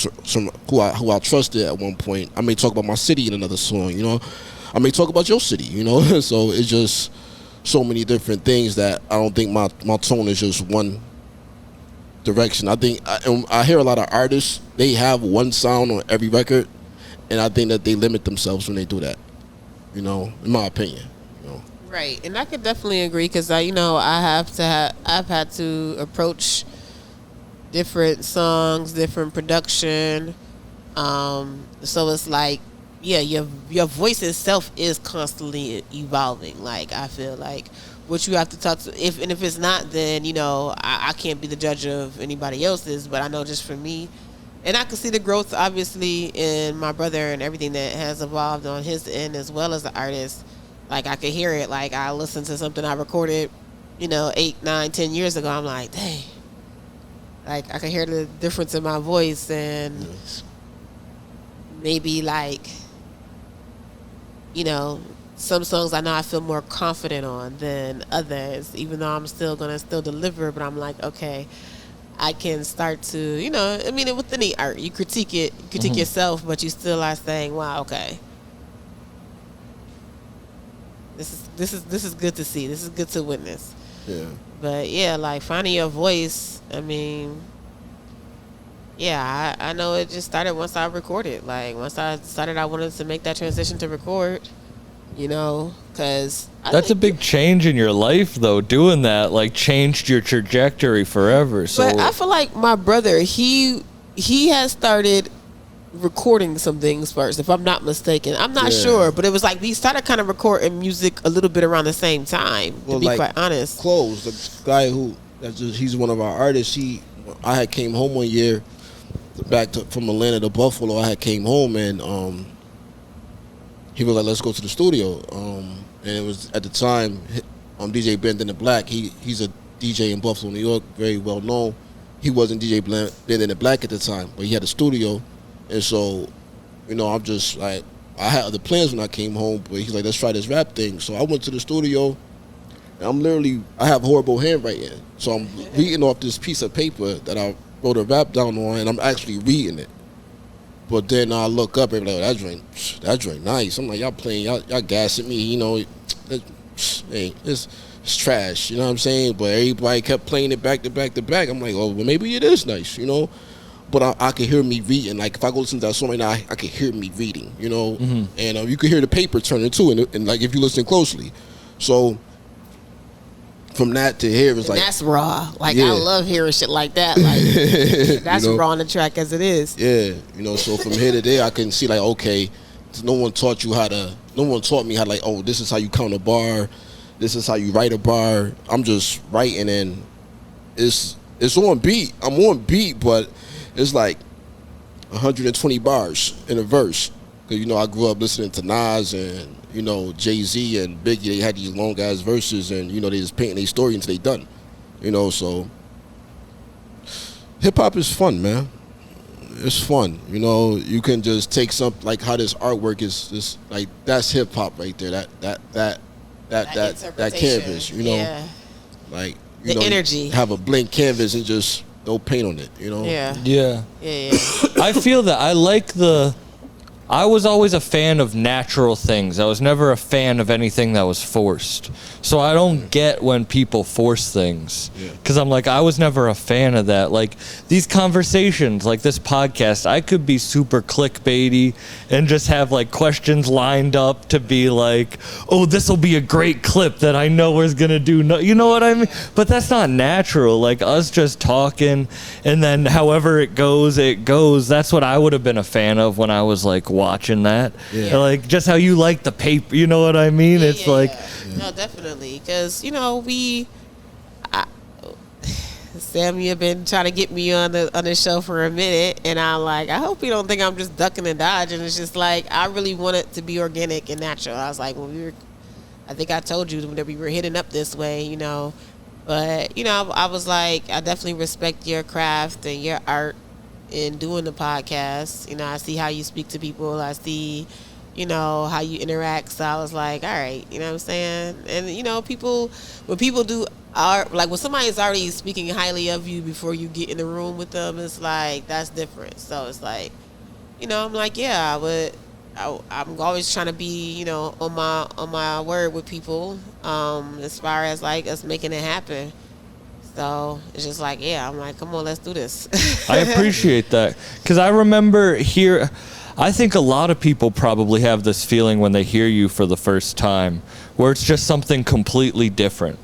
S4: I trusted at one point. I may talk about my city in another song, I may talk about your city, So it's just so many different things that I don't think my tone is just one direction. I think I hear a lot of artists, they have one sound on every record, and I think that they limit themselves when they do that, in my opinion.
S3: Right, and I could definitely agree because I've had to approach different songs, different production. So it's like, your voice itself is constantly evolving. Like I feel like what you have to talk to, if it's not, then I can't be the judge of anybody else's. But I know just for me, and I can see the growth obviously in my brother and everything that has evolved on his end as well as the artist. Like, I could hear it. Like, I listened to something I recorded, 8, 9, 10 years ago. I'm like, dang. Like, I could hear the difference in my voice. And maybe, like, some songs I know I feel more confident on than others, even though I'm still going to deliver. But I'm like, okay, I can start to, with any art, you critique it, yourself, but you still are saying, wow, okay. This is good to see. This is good to witness.
S4: Yeah.
S3: But yeah, like finding your voice. I mean, yeah, I know it just started once I recorded. Like once I decided I wanted to make that transition to record, because
S2: that's a big change in your life, though. Doing that changed your trajectory forever. So,
S3: but I feel like my brother, he has started recording some things first, if I'm not mistaken. I'm not sure, but it was like we started kind of recording music a little bit around the same time. To be quite honest,
S4: Close, the guy he's one of our artists. I had came home one year from Atlanta to Buffalo. I had came home and he was like, let's go to the studio. And it was at the time DJ Bend in the Black. He's a DJ in Buffalo, New York, very well known. He wasn't DJ Bend in the Black at the time, but he had a studio. And so, I'm just like, I had other plans when I came home, but he's like, let's try this rap thing. So I went to the studio, and I have horrible handwriting. So I'm reading off this piece of paper that I wrote a rap down on, and I'm actually reading it. But then I look up and be like, that joint nice. I'm like, y'all playing, y'all gassing me, it's trash, you know what I'm saying? But everybody kept playing it back to back to back. I'm like, oh, well, maybe it is nice, But I could hear me reading. Like, if I go listen to that song right now, I could hear me reading, And you could hear the paper turning too, and like, if you listen closely. So, from that to here, it's like...
S3: that's raw. Like, I love hearing shit like that. Like, that's raw on the track as it is.
S4: Yeah, so from here to there, I can see, like, okay, no one taught me how, like, oh, this is how you count a bar. This is how you write a bar. I'm just writing, and it's on beat. I'm on beat, but... it's like 120 bars in a verse. Because, I grew up listening to Nas and, Jay-Z and Biggie. They had these long-ass verses and, they just painting their story until they done. So hip-hop is fun, man. It's fun. You can just take something like how this artwork is just like, that's hip-hop right there. That canvas,
S3: Yeah.
S4: Like,
S3: the energy.
S4: Have a blank canvas and just... no paint on it,
S2: Yeah. I feel that. I was always a fan of natural things. I was never a fan of anything that was forced. So I don't get when people force things. Because I'm like, I was never a fan of that. Like, these conversations, like this podcast, I could be super clickbaity and just have, like, questions lined up to be like, oh, this will be a great clip that I know is going to do. No, you know what I mean? But that's not natural. Like, us just talking, and then however it goes, it goes. That's what I would have been a fan of when I was, like, watching that. Like, just how you like the paper, you know what I mean? It's like...
S3: No, definitely, because Sam, you've been trying to get me on the show for a minute, and I'm like, I hope you don't think I'm just ducking and dodging. It's just like, I really want it to be organic and natural. I was like, I think I told you that we were hitting up this way, but I was like, I definitely respect your craft and your art in doing the podcast. I see how you speak to people. I see how you interact. So I was like, all right, you know what I'm saying? And, when people do art, like when somebody's already speaking highly of you before you get in the room with them, it's like, that's different. So it's like, I'm like, yeah, I'm always trying to be, on my word with people, as far as like us making it happen. So it's just like, yeah, I'm like, come on, let's do this.
S2: I appreciate that. Because I remember I think a lot of people probably have this feeling when they hear you for the first time, where it's just something completely different.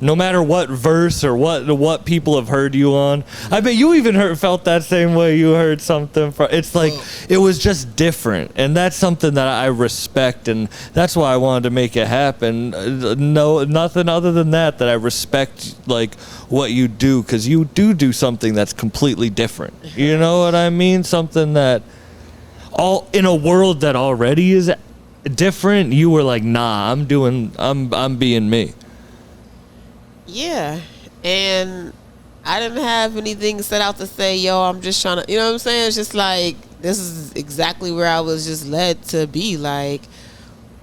S2: No matter what verse or what people have heard you on. I bet you even felt that same way you heard something from. It's like, it was just different. And that's something that I respect. And that's why I wanted to make it happen. No, nothing other than that I respect, like, what you do. Because you do something that's completely different. You know what I mean? Something that, all in a world that already is different, you were like, nah, I'm being me.
S3: Yeah, and I didn't have anything set out to say, yo, I'm just trying to, you know what I'm saying? It's just like, this is exactly where I was just led to be. Like,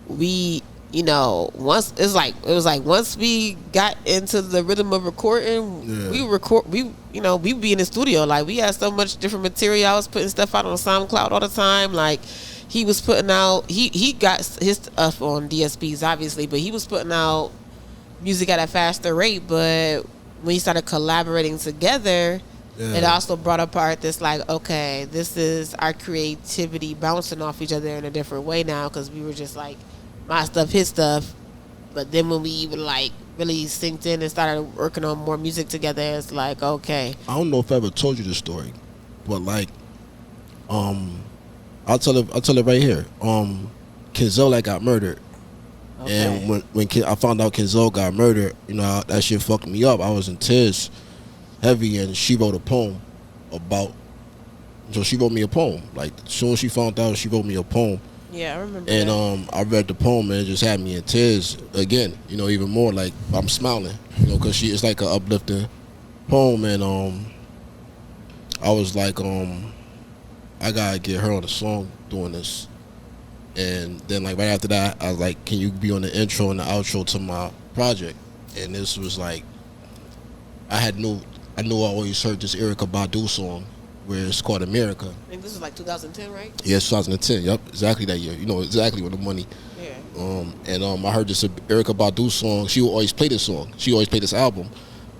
S3: we, once once we got into the rhythm of recording, we be in the studio. Like, we had so much different material. I was putting stuff out on SoundCloud all the time. Like, he was putting out, he got his stuff on DSPs, obviously, but he was putting out music at a faster rate. But when we started collaborating together, it also brought apart this, like, okay, this is our creativity bouncing off each other in a different way now, because we were just like, my stuff, his stuff. But then when we even like really synced in and started working on more music together, it's like, okay.
S4: I don't know if I ever told you this story, but like, I'll tell it right here. Griselda got murdered.
S3: Okay.
S4: And when I found out Griselda got murdered, you know, that shit fucked me up. I was in tears, heavy, and she wrote a poem about. So she wrote me a poem. Like, as soon as she found out, she wrote me a poem.
S3: Yeah, I remember.
S4: And
S3: that.
S4: I read the poem and it just had me in tears again. You know, even more like I'm smiling. You know, because it's like an uplifting poem, and I was like, I gotta get her on the song doing this. And then like right after that, I was like, can you be on the intro and the outro to my project? And this was like, I knew I always heard this Erykah Badu song where it's called America.
S3: I think this was like 2010, right?
S4: Yes, 2010. Yep, exactly that year. You know exactly when the money.
S3: Yeah.
S4: I heard this Erykah Badu song. She would always play this song. She always played this album,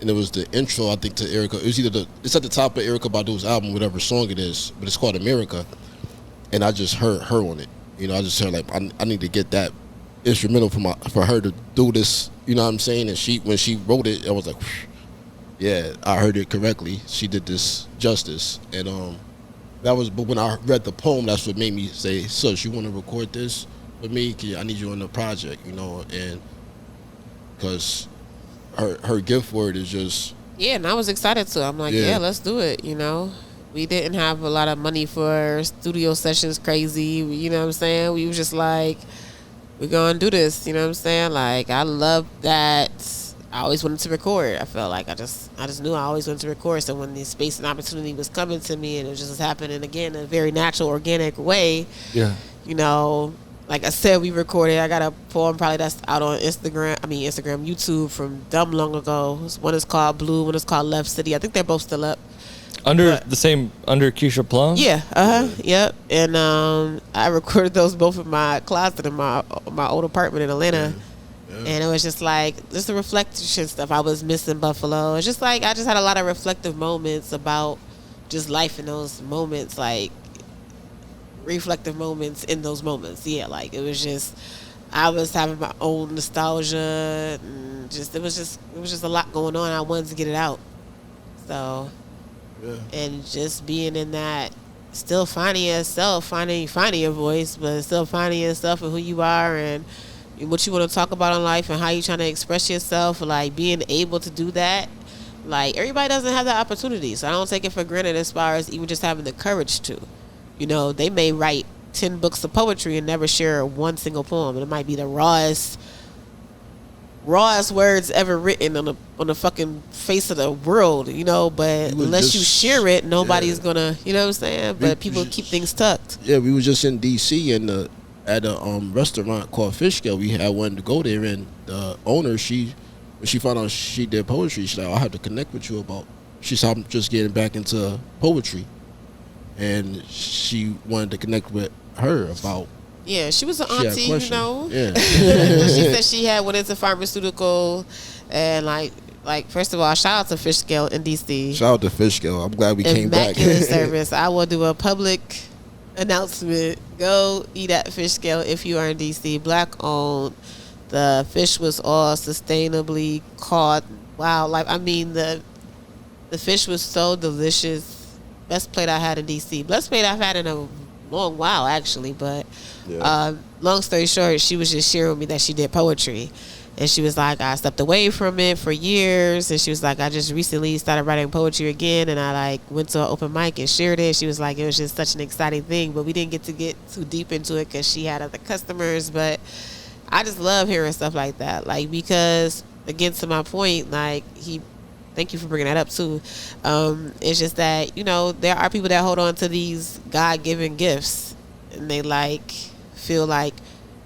S4: and it was the intro, I think, to Erykah. It was it's at the top of Erykah Badu's album, whatever song it is, but it's called America. And I just heard her on it. You know, I just heard like I need to get that instrumental for her to do this. You know what I'm saying? And when she wrote it, I was like, yeah, I heard it correctly. She did this justice, and but when I read the poem, that's what made me say, sis, you want to record this with me? I need you on the project, you know, and because her gift word is just.
S3: Yeah, and I was excited too. I'm like, yeah, let's do it, you know. We didn't have a lot of money for studio sessions, crazy, you know what I'm saying? We was just like, we're going to do this, you know what I'm saying? Like, I love that. I always wanted to record. I felt like I just knew I always wanted to record. So when the space and opportunity was coming to me and it was just happening again in a very natural, organic way, you know, like I said, we recorded. I got a poem probably that's out on Instagram, YouTube from dumb long ago. One is called Blue, one is called Left City. I think they're both still up.
S2: Under Keisha Plum?
S3: Yeah, yep. And I recorded those both in my closet in my old apartment in Atlanta. And it was just like, just the reflection stuff. I was missing Buffalo. It's just like, I just had a lot of reflective moments about just life in those moments, like reflective moments in those moments. Yeah, like it was just, I was having my own nostalgia and it was just a lot going on. I wanted to get it out. So, and just being in that, still finding yourself, finding your voice, but still finding yourself and who you are and what you want to talk about in life and how you trying to express yourself, like being able to do that. Like everybody doesn't have that opportunity, so I don't take it for granted as far as even just having the courage to. You know, they may write 10 books of poetry and never share one single poem, and it might be the rawest words ever written on the fucking face of the world, you know, but unless you share it, nobody's gonna, you know what I'm saying? But people keep things tucked.
S4: Yeah, we was just in DC and at a restaurant called Fish Scale. We had one to go there, and the owner, when she found out she did poetry, she's like, I'll have to connect with you about. She said, I'm just getting back into poetry, and she wanted to connect with her about.
S3: Yeah, she was an auntie, you know.
S4: Yeah.
S3: She said she had went into pharmaceutical, and like first of all, shout out to Fish Scale in DC.
S4: Shout out to Fish Scale. I'm glad we came back.
S3: Immaculate service. I will do a public announcement. Go eat at Fish Scale if you are in DC. Black owned. The fish was all sustainably caught. Wildlife. I mean, the fish was so delicious. Best plate I had in DC. Best plate I've had in a long while, actually. But long story short, she was just sharing with me that she did poetry. And she was like, I stepped away from it for years. And she was like, I just recently started writing poetry again. And I like went to an open mic and shared it. She was like, it was just such an exciting thing. But we didn't get too deep into it because she had other customers. But I just love hearing stuff like that. Like, because, again, to my point, like, thank you for bringing that up, too. It's just that, you know, there are people that hold on to these God-given gifts. And they, like, feel like,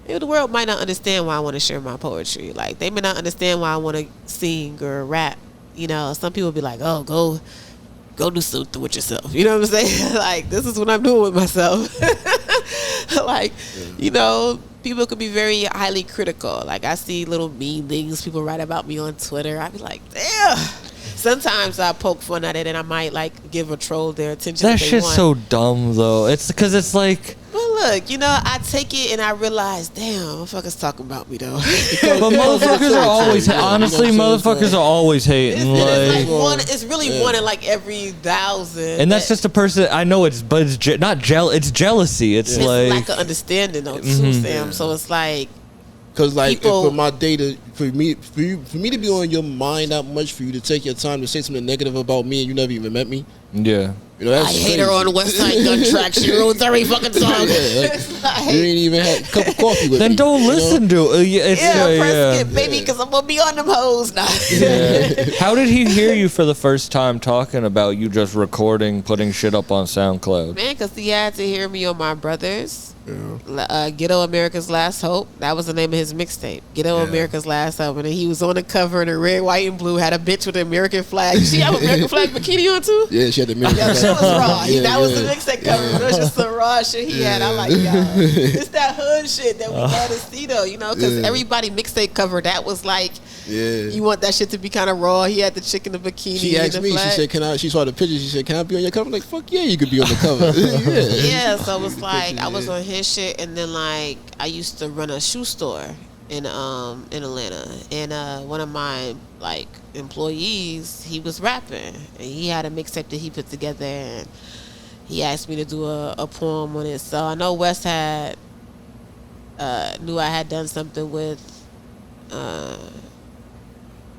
S3: maybe the world might not understand why I want to share my poetry. Like, they may not understand why I want to sing or rap. You know, some people be like, oh, go do something with yourself. You know what I'm saying? Like, this is what I'm doing with myself. Like, you know, people could be very highly critical. Like, I see little mean things people write about me on Twitter. I be like, damn. Sometimes I poke fun at it and I might, like, give a troll their attention.
S2: That shit's so dumb, though. It's because it's like,
S3: look, I take it and I realize, damn, motherfuckers talking about me though.
S2: But motherfuckers are always, honestly, motherfuckers are always hating.
S3: It's really one in like every 1,000.
S2: And that's just a person. I know it's not it's jealousy. It's like
S3: lack of understanding though too, Sam. So it's like.
S4: Cause like for my data, for me to be on your mind that much, for you to take your time to say something negative about me and you never even met me.
S2: Yeah.
S3: That's I hate her on West Side Gun Track. She ruins every fucking song.
S4: You ain't even had a cup of coffee with
S2: then
S4: me.
S2: Then don't listen to it.
S3: Press skip, baby, because I'm gonna be on them hoes now.
S2: How did he hear you for the first time talking about you just recording, putting shit up on SoundCloud?
S3: Man, because he had to hear me on My Brothers. Ghetto America's Last Hope. That was the name of his mixtape. Ghetto America's Last Hope. And then he was on the cover in a red, white, and blue. Had a bitch with the American flag. She have an American flag bikini on too?
S4: Yeah, she had the American flag.
S3: That was raw. That was the mixtape cover. It was just some raw shit he had. I like, it's that hood shit that we love to see though, because everybody mixtape cover, that was like, you want that shit to be kind of raw. He had the chick in the bikini.
S4: She asked me, she said, she saw the picture, she said, can I be on your cover? I'm like, fuck yeah, you could be on the cover.
S3: So it was like, I was on his shit, and then like, I used to run a shoe store in Atlanta, and one of my like employees, he was rapping, and he had a mixtape that he put together, and he asked me to do a poem on it. So I know Wes had knew I had done something with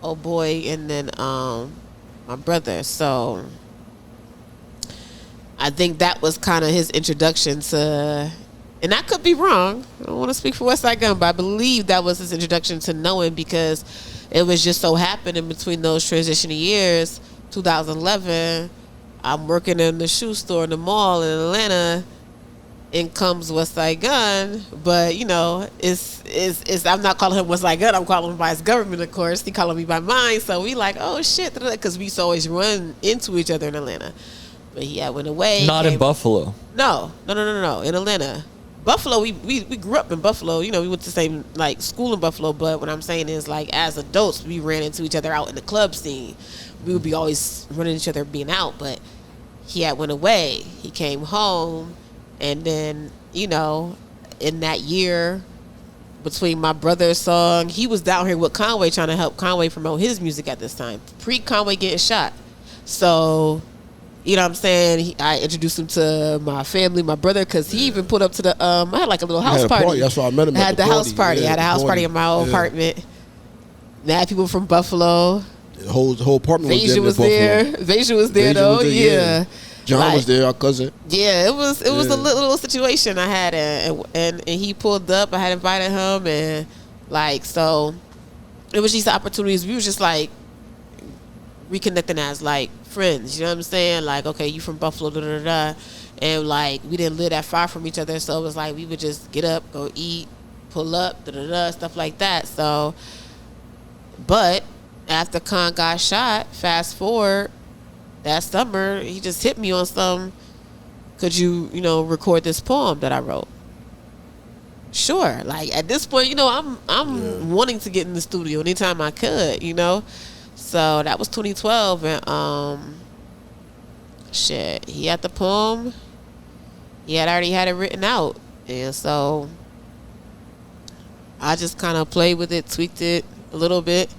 S3: Oh Boy, and then my brother. So I think that was kind of his introduction to, and I could be wrong, I don't want to speak for West Side Gun, but I believe that was his introduction to knowing, because it was just so happening between those transitioning years, 2011, I'm working in the shoe store in the mall in Atlanta, in comes West Side Gun, but it's I'm not calling him West Side Gun, I'm calling him by his government, of course. He calling me by mine, so we like, oh shit, because we used to always run into each other in Atlanta. But he had went away.
S2: Not in Buffalo.
S3: No, in Atlanta. Buffalo, we grew up in Buffalo. We went to the same like school in Buffalo. But what I'm saying is, like, as adults, we ran into each other out in the club scene. We would be always running each other being out. But he had went away. He came home, and then in that year between my brother's song, he was down here with Conway trying to help Conway promote his music at this time, pre-Conway getting shot. So. You know what I'm saying? I introduced him to my family, my brother, because he even put up to the, I had like a little house party.
S4: That's why I met him.
S3: I had the house party. I had a house party in my old apartment. And I had people from Buffalo.
S4: The whole apartment
S3: was there. Veja was there, though. Yeah.
S4: John was there, our cousin.
S3: Yeah, it was a little situation I had, and he pulled up. I had invited him, and like, so it was these opportunities. We was just like reconnecting as like friends, you know what I'm saying? Like, okay, you from Buffalo, and like we didn't live that far from each other, so it was like we would just get up, go eat, pull up, stuff like that. So, but after Khan got shot, fast forward that summer, he just hit me on some, could you record this poem that I wrote? Sure. Like at this point, I'm wanting to get in the studio anytime I could, So that was 2012, and he had the poem. He had already had it written out, and so I just kind of played with it, tweaked it a little bit,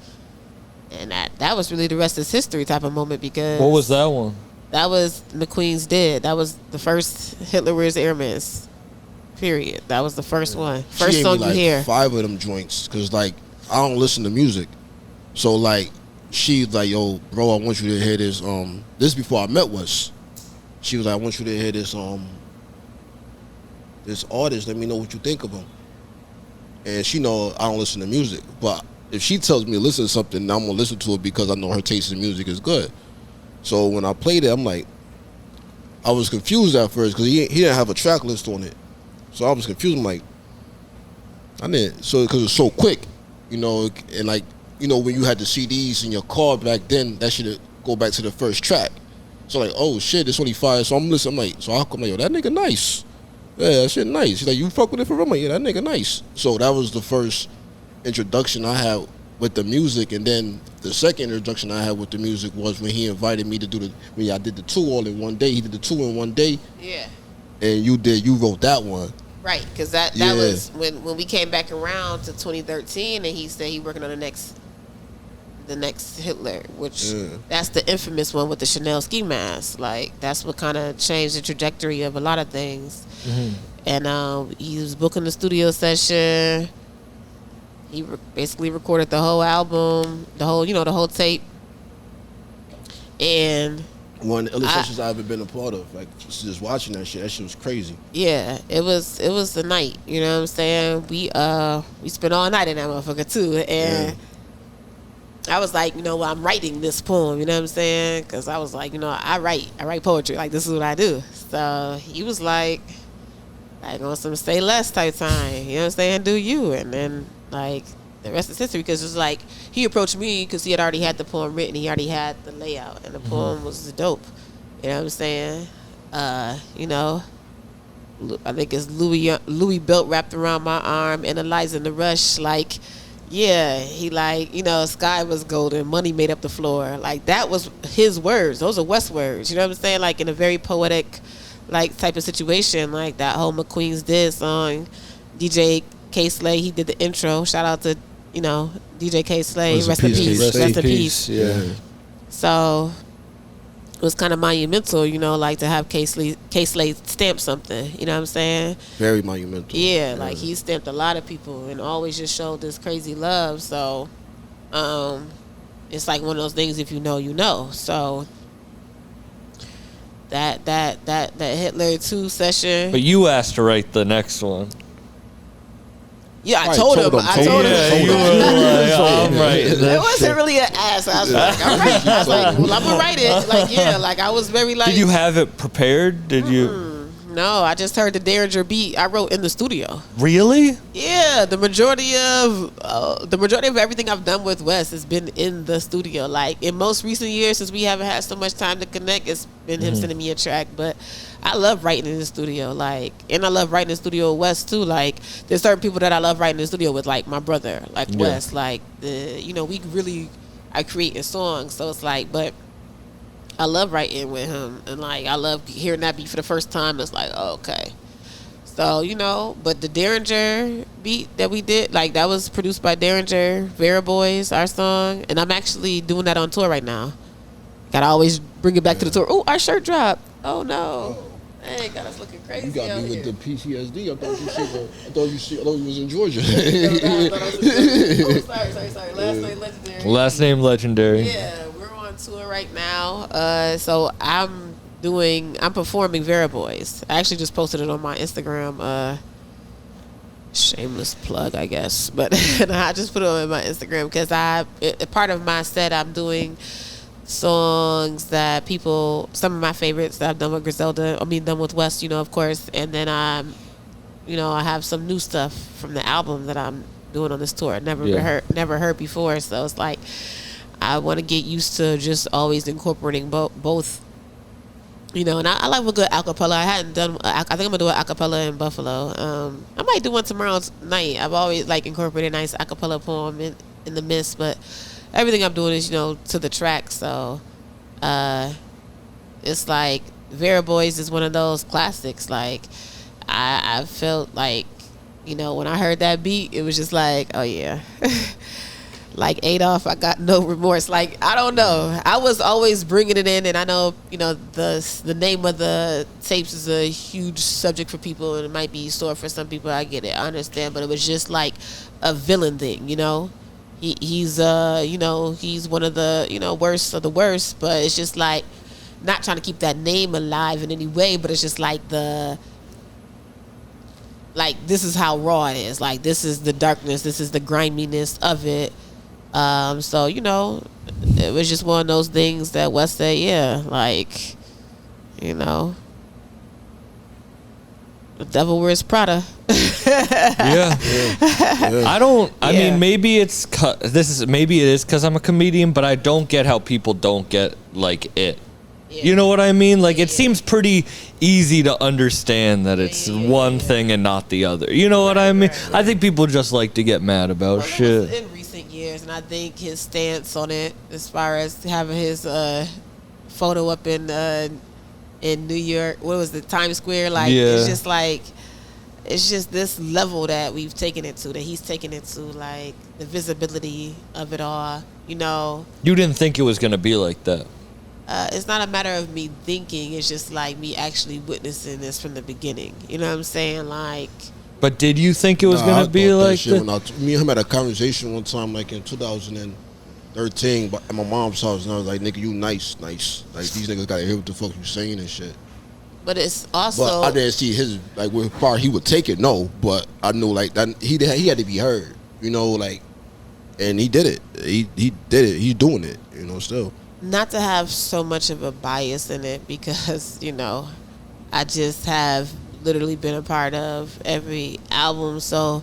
S3: and that was really the rest is history type of moment. Because
S2: what was that one?
S3: That was McQueen's Dead. That was the first Hitler Wears Airmans. Period. That was the first one. First song you hear.
S4: 5 of them joints, because like I don't listen to music, so like. She's like, yo, bro, I want you to hear this. This before I met Wes. She was like, I want you to hear this. This artist. Let me know what you think of him. And she know I don't listen to music, but if she tells me to listen to something, I'm gonna listen to it because I know her taste in music is good. So when I played it, I'm like, I was confused at first because he didn't have a track list on it. So I was confused. I'm like, I didn't. So because it was so quick, and like. When you had the CDs in your car back then, that should go back to the first track. So like, oh shit, it's only 5. So I'm listening. I'm like, so I'm like, yo, that nigga nice. Yeah, that shit nice. He's like, you fuck with it for real? I'm like, yeah, that nigga nice. So that was the first introduction I had with the music, and then the second introduction I had with the music was when he invited me to do when I did the 2 all in one day. He did the 2 in one day.
S3: Yeah.
S4: And you wrote that one.
S3: Right, because that was when we came back around to 2013, and he said he working on the next Hitler, which that's the infamous one with the Chanel ski mask. Like that's what kind of changed the trajectory of a lot of things. And he was booking the studio session. He basically recorded the whole album, the whole tape. And
S4: one of the illustrations I've ever been a part of, like just watching that shit was crazy.
S3: Yeah, it was the night. You know what I'm saying? We spent all night in that motherfucker too, and I was like, I'm writing this poem. You know what I'm saying? Because I was like, I write poetry. Like this is what I do. So he was like on some say less type time. You know what I'm saying? Do you? And then like the rest is history, because it was like he approached me because he had already had the poem written. He already had the layout, and the poem was dope. You know what I'm saying? I think it's Louis belt wrapped around my arm, analyzing the rush. Like, yeah, he like, sky was golden, money made up the floor. Like that was his words. Those are West words. You know what I'm saying? Like in a very poetic, like type of situation. Like that whole McQueen's Dead song, DJ K Slay, he did the intro. Shout out to DJ K Slay. Rest in peace. Rest in peace.
S1: Yeah.
S3: So it was kind of monumental, like to have K Slay stamp something. You know what I'm saying?
S4: Very monumental.
S3: Yeah, like he stamped a lot of people and always just showed this crazy love. So it's like one of those things, if you know, you know. So that Hitler 2 session.
S2: But you asked to write the next one.
S3: Yeah, I told him.
S2: You were like, I'm right.
S3: It wasn't really an ass. I was like, all right. I was like, well, I'm gonna write it. Like, yeah, like I was very like.
S2: Did you have it prepared? Did you?
S3: No, I just heard the Derringer beat. I wrote in the studio.
S2: Really?
S3: Yeah, the majority of everything I've done with Wes has been in the studio. Like in most recent years, since we haven't had so much time to connect, it's been him sending me a track. But I love writing in the studio, like, and I love writing in the studio with Wes too. Like, there's certain people that I love writing in the studio with, like my brother, like Wes. Like I create a song, so it's like, but I love writing with him, and like I love hearing that beat for the first time. It's like, oh, okay. So, but the Derringer beat that we did, like that was produced by Derringer, Vera Boys, our song, and I'm actually doing that on tour right now. Gotta always bring it back to the tour. Oh, our shirt dropped. Oh no. Hey, got us looking crazy.
S4: You got
S3: out
S4: me
S3: here.
S4: with the PTSD. I thought you was in Georgia.
S3: Sorry.
S2: Last name legendary.
S3: Yeah, we're on tour right now. So I'm performing Vera Boys. I actually just posted it on my Instagram. Shameless plug, I guess, but I just put it on my Instagram because part of my set, I'm doing songs that some of my favorites that I've done with Griselda, done with West, of course, and then I have some new stuff from the album that I'm doing on this tour. Never heard before, so it's like I want to get used to just always incorporating both. And I like a good acapella. I hadn't done. I think I'm gonna do an acapella in Buffalo. I might do one tomorrow night. I've always incorporated a nice acapella poem in the midst, but everything I'm doing is to the track. So it's like Vera Boys is one of those classics. Like I felt like when I heard that beat, it was just like, oh yeah. Like Adolf, I got no remorse. Like, I don't know. I was always bringing it in, and I know, the name of the tapes is a huge subject for people, and it might be sore for some people. I get it. I understand. But it was just like a villain thing, He's he's one of the, worst of the worst, but it's just like not trying to keep that name alive in any way, but it's just like this is how raw it is. Like, this is the darkness. This is the griminess of it. So, it was just one of those things that Wes said, yeah, like, the devil wears Prada.
S2: Yeah. I mean, maybe it is because I'm a comedian, but I don't get how people don't get like it. Yeah. You know what I mean? Like, it seems pretty easy to understand that it's one thing and not the other. You know what I mean? Right. I think people just like to get mad about shit.
S3: In recent years, and I think his stance on it, as far as having his photo up in New York, what was it, Times Square? Like, it's just like, it's just this level that we've taken it to, that he's taken it to, like the visibility of it all. You know,
S2: You didn't think it was gonna be like that.
S3: it's not a matter of me thinking. It's just like me actually witnessing this from the beginning. You know what I'm saying? Like,
S2: But did you think it was
S4: I
S2: gonna be
S4: thought that
S2: like
S4: shit
S2: that?
S4: me and him had a conversation one time, like in 2013, at my mom's house, and I was like, "Nigga, you nice. Like these niggas gotta hear what the fuck you saying and shit."
S3: but it's also.
S4: But I didn't see his like where far he would take it. No, but I knew like that he had to be heard. You know, like, and he did it. He did it. He's doing it. You know, still.
S3: Not to have so much of a bias in it, because you know, I just have literally been a part of every album, so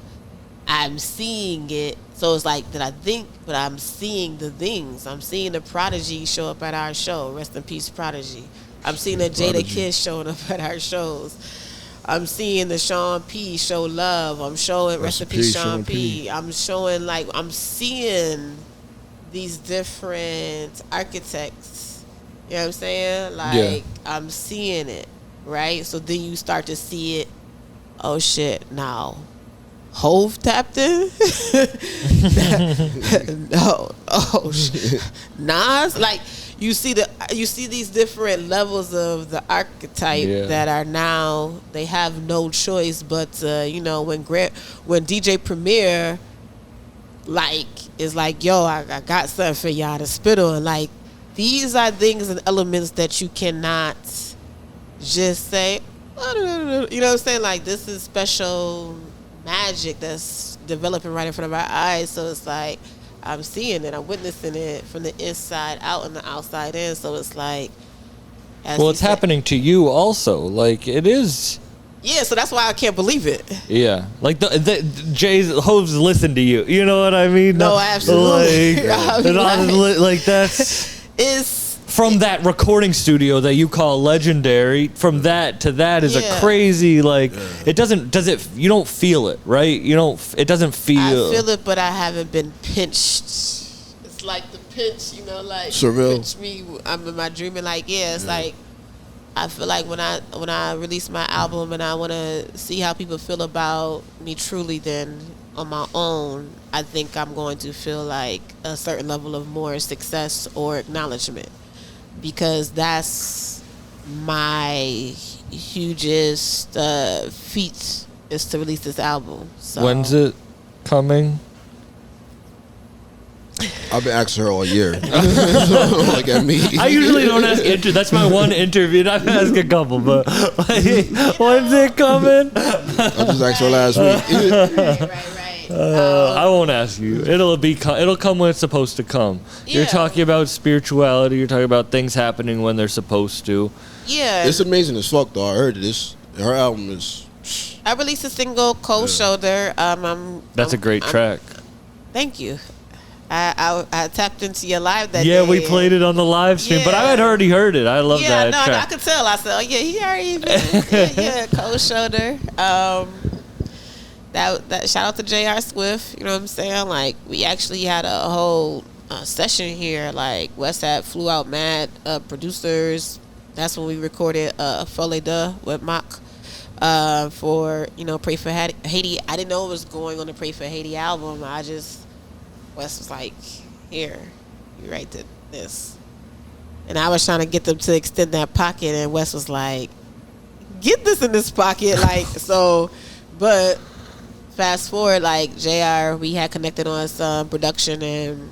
S3: I'm seeing it. So it's like that I think, but I'm seeing the things. I'm seeing the Prodigy show up at our show. Rest in peace, Prodigy. I'm seeing the Jada Kiss showing up at our shows. I'm seeing the Sean P show love. I'm showing rest in peace, Sean P. I'm showing, like, I'm seeing these different architects. You know what I'm saying? Like, I'm seeing it, right? So then you start to see it. Oh shit! Now, Hove tapped in. No. Oh shit. Nas, like, you see these different levels of the archetype that are now, they have no choice but you know, when DJ Premier like is like, yo, I got something for y'all to spit on. Like, these are things and elements that you cannot just say, you know what I'm saying? Like, this is special magic that's developing right in front of our eyes. So it's like, I'm seeing it, I'm witnessing it from the inside out and the outside in. So it's like,
S2: Well, it's happening to you also. Like, it is.
S3: Yeah, so that's why I can't believe it.
S2: Yeah, like the Jay's Hope's listen to you. You know what I mean?
S3: No, absolutely.
S2: Like that's
S3: it's
S2: from that recording studio that you call legendary. From that to that is a crazy, like, it doesn't, you don't feel it, right? You don't, it doesn't feel.
S3: I feel it, but I haven't been pinched. It's like the pinch, you know, like
S4: surreal.
S3: Pinch me. I'm in my dreaming, like, it's like, I feel like when I release my album and I want to see how people feel about me truly, then on my own, I think I'm going to feel like a certain level of more success or acknowledgement, because that's my hugest feat, is to release this album. So
S2: When's it coming?
S4: I've been asking her all year. Look at me.
S2: I usually don't ask that's my one interview. I've asked a couple, but when's it coming?
S4: I just asked her last week.
S3: Right.
S2: I won't ask you. It'll come when it's supposed to come. You're
S3: Yeah.
S2: talking about spirituality. You're talking about things happening when they're supposed to.
S3: Yeah.
S4: It's amazing as fuck though. I heard this. Her album is.
S3: I released a single, Cold Shoulder.
S2: That's a great track.
S3: Thank you. I tapped into your live that
S2: Yeah,
S3: day.
S2: we played it on the live stream, but I had already heard it. I love that
S3: no,
S2: track.
S3: I could tell. I said, oh yeah, he already been, Cold Shoulder. That shout out to J.R. Swift. You know what I'm saying? Like, we actually had a whole session here. Like, West had flew out mad producers. That's when we recorded Folie Deux with Mock for, you know, Pray for Haiti. I didn't know it was going on the Pray for Haiti album. Wes was like, here, you write this. And I was trying to get them to extend that pocket, and Wes was like, get this in this pocket. Like, so, but fast forward, like, JR, we had connected on some production, and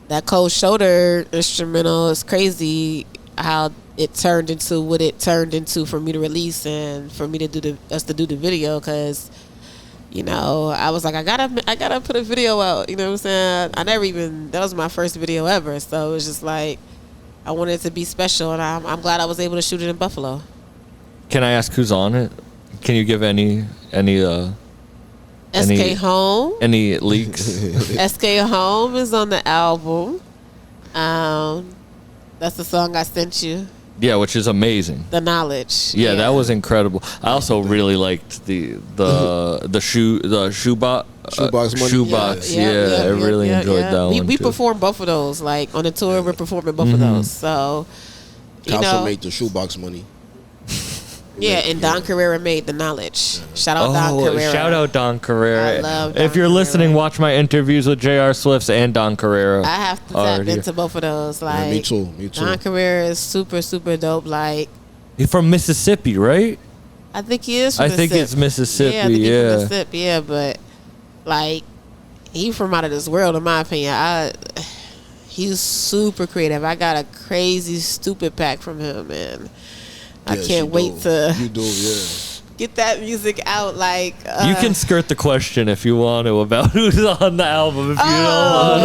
S3: that Cold Shoulder instrumental is crazy how it turned into what it turned into for me to release and for me to do us to do the video, because, you know, I was like, I gotta put a video out. You know what I'm saying? That was my first video ever. So it was just like, I wanted it to be special, and I'm glad I was able to shoot it in Buffalo.
S2: Can I ask who's on it? Can you give any
S3: Eskay Home.
S2: Any leaks?
S3: Eskay Home is on the album. That's the song I sent you.
S2: Yeah, which is amazing.
S3: The Knowledge.
S2: Yeah, that was incredible. I also really liked the shoebox money. Shoebox. I really enjoyed that one.
S3: We
S2: too.
S3: performed both of those. Like, on the tour, we're performing both of those. So, you
S4: Council
S3: know,
S4: made the shoebox money.
S3: Yeah, and Don Carrera made The Knowledge. Shout out Don Carrera.
S2: Shout out Don Carrera.
S3: I love Don
S2: If you're
S3: Carrera.
S2: listening, watch my interviews with J.R. Swifts and Don Carrera.
S3: I have to tap into both of those. Like,
S4: Yeah, me too.
S3: Don Carrera is super, super dope. Like,
S2: He's from Mississippi, right?
S3: I think he is from
S2: I think it's Mississippi,
S3: Yeah, I think he's
S2: yeah.
S3: from Mississippi, yeah, but like he from out of this world in my opinion. He's super creative. I got a crazy stupid pack from him, man. I can't wait to get that music out. Like
S2: you can skirt the question if you want to about who's on the album. If you don't want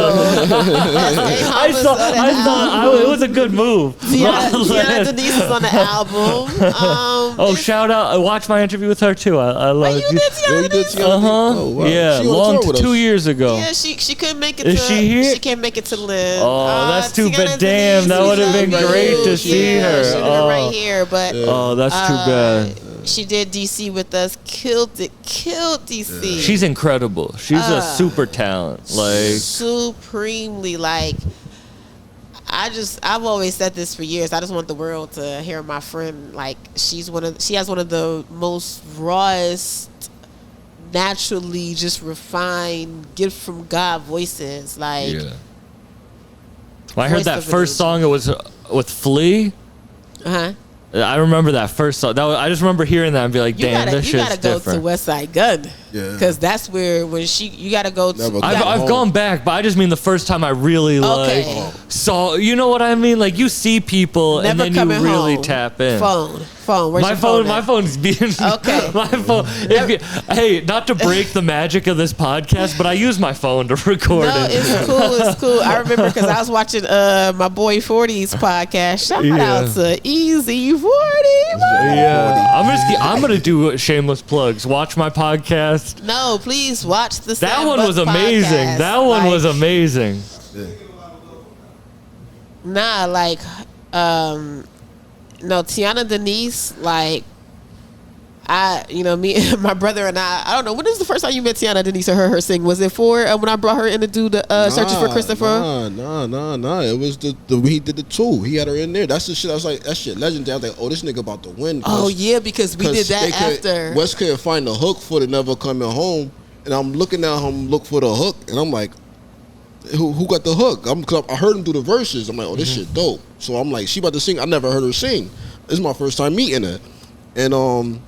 S2: I thought it was a good move.
S3: Tiana Denise is on the album.
S2: Shout out! Watch my interview with her too. I love
S3: you. Did Tiana Denise?
S4: Wow.
S2: Yeah, long 2 years ago.
S3: Yeah, she couldn't make it.
S2: Is she here?
S3: She can't make it to Lynn.
S2: Oh, that's too bad. Damn, that would have been great to see her.
S3: She would have been right here, but
S2: that's too bad.
S3: She did DC with us, killed it, killed DC.
S2: She's incredible. She's a super talent, like
S3: supremely. Like I've always said this for years. I just want the world to hear my friend. Like she has one of the most rawest, naturally just refined, gift from God voices. Like
S2: when I heard that first song, it was with Flea. I remember that first song. I just remember hearing that and be like, "Damn, this shit's different." You gotta go
S3: to West Side Gun, because that's where you gotta go to.
S2: I've gone back, but I just mean the first time I really saw. You know what I mean? Like you see people and then you really tap in.
S3: Phone. Where's
S2: my phone's being
S3: okay.
S2: My phone. Hey, not to break the magic of this podcast, but I use my phone to record it.
S3: It's cool. I remember because I was watching my boy 40's podcast. Shout out to Easy 40.
S2: Yeah, I'm gonna do shameless plugs. Watch my podcast.
S3: No, please watch the.
S2: That one was amazing.
S3: Podcast.
S2: That one was amazing.
S3: Nah, like, no, Tiana Denise, like, me and my brother and I don't know, when was the first time you met Tiana Denise or heard her sing? Was it for when I brought her in to do the Searching for Christopher?
S4: Nah. It was the he did the 2. He had her in there. That's the shit. I was like, that shit legendary. I was like, oh, this nigga about to win.
S3: Oh yeah, because we did that after.
S4: Wes couldn't find the hook for the Never Coming Home, and I'm looking at him look for the hook, and I'm like, who got the hook? I heard him do the verses. I'm like, oh, this shit dope. So I'm like, she about to sing. I never heard her sing. This is my first time meeting her, and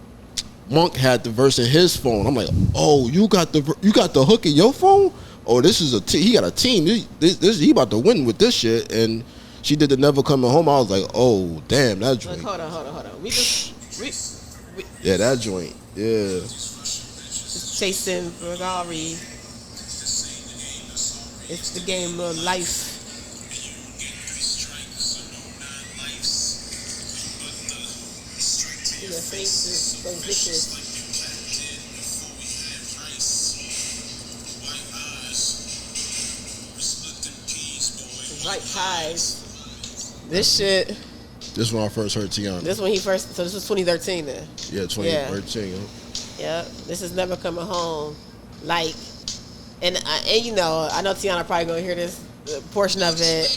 S4: Monk had the verse in his phone. I'm like, oh, you got the hook in your phone? Oh, this is he got a team. He about to win with this shit. And she did the Never Coming Home. I was like, oh, damn, that joint.
S3: Hold on.
S4: Yeah, that joint. Yeah.
S3: Chasing Ferrari. It's the game of life. Your face is so vicious. Right pies. This shit.
S4: This is when I first heard Tiana.
S3: This was 2013 then.
S4: Yeah, 2013.
S3: Yeah. This is Never Coming Home. Like, and you know, I know Tiana probably gonna hear this portion of it.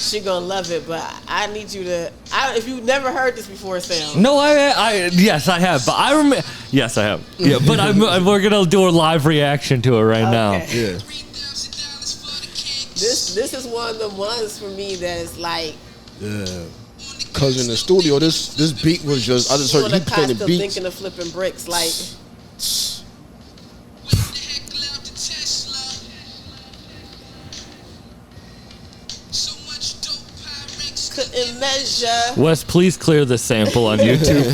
S3: She gonna love it, but I need you to. If you've never heard this before, Sam.
S2: No, yes, I have. But I remember. Yes, I have. Yeah, but we're gonna do a live reaction to it right now.
S4: Yeah.
S3: This is one of the ones for me that is like.
S4: Yeah. Cause in the studio, this beat was just. I just heard you playing the beats.
S3: Thinking of flipping bricks, like. Couldn't measure.
S2: Wes, please clear the sample on YouTube.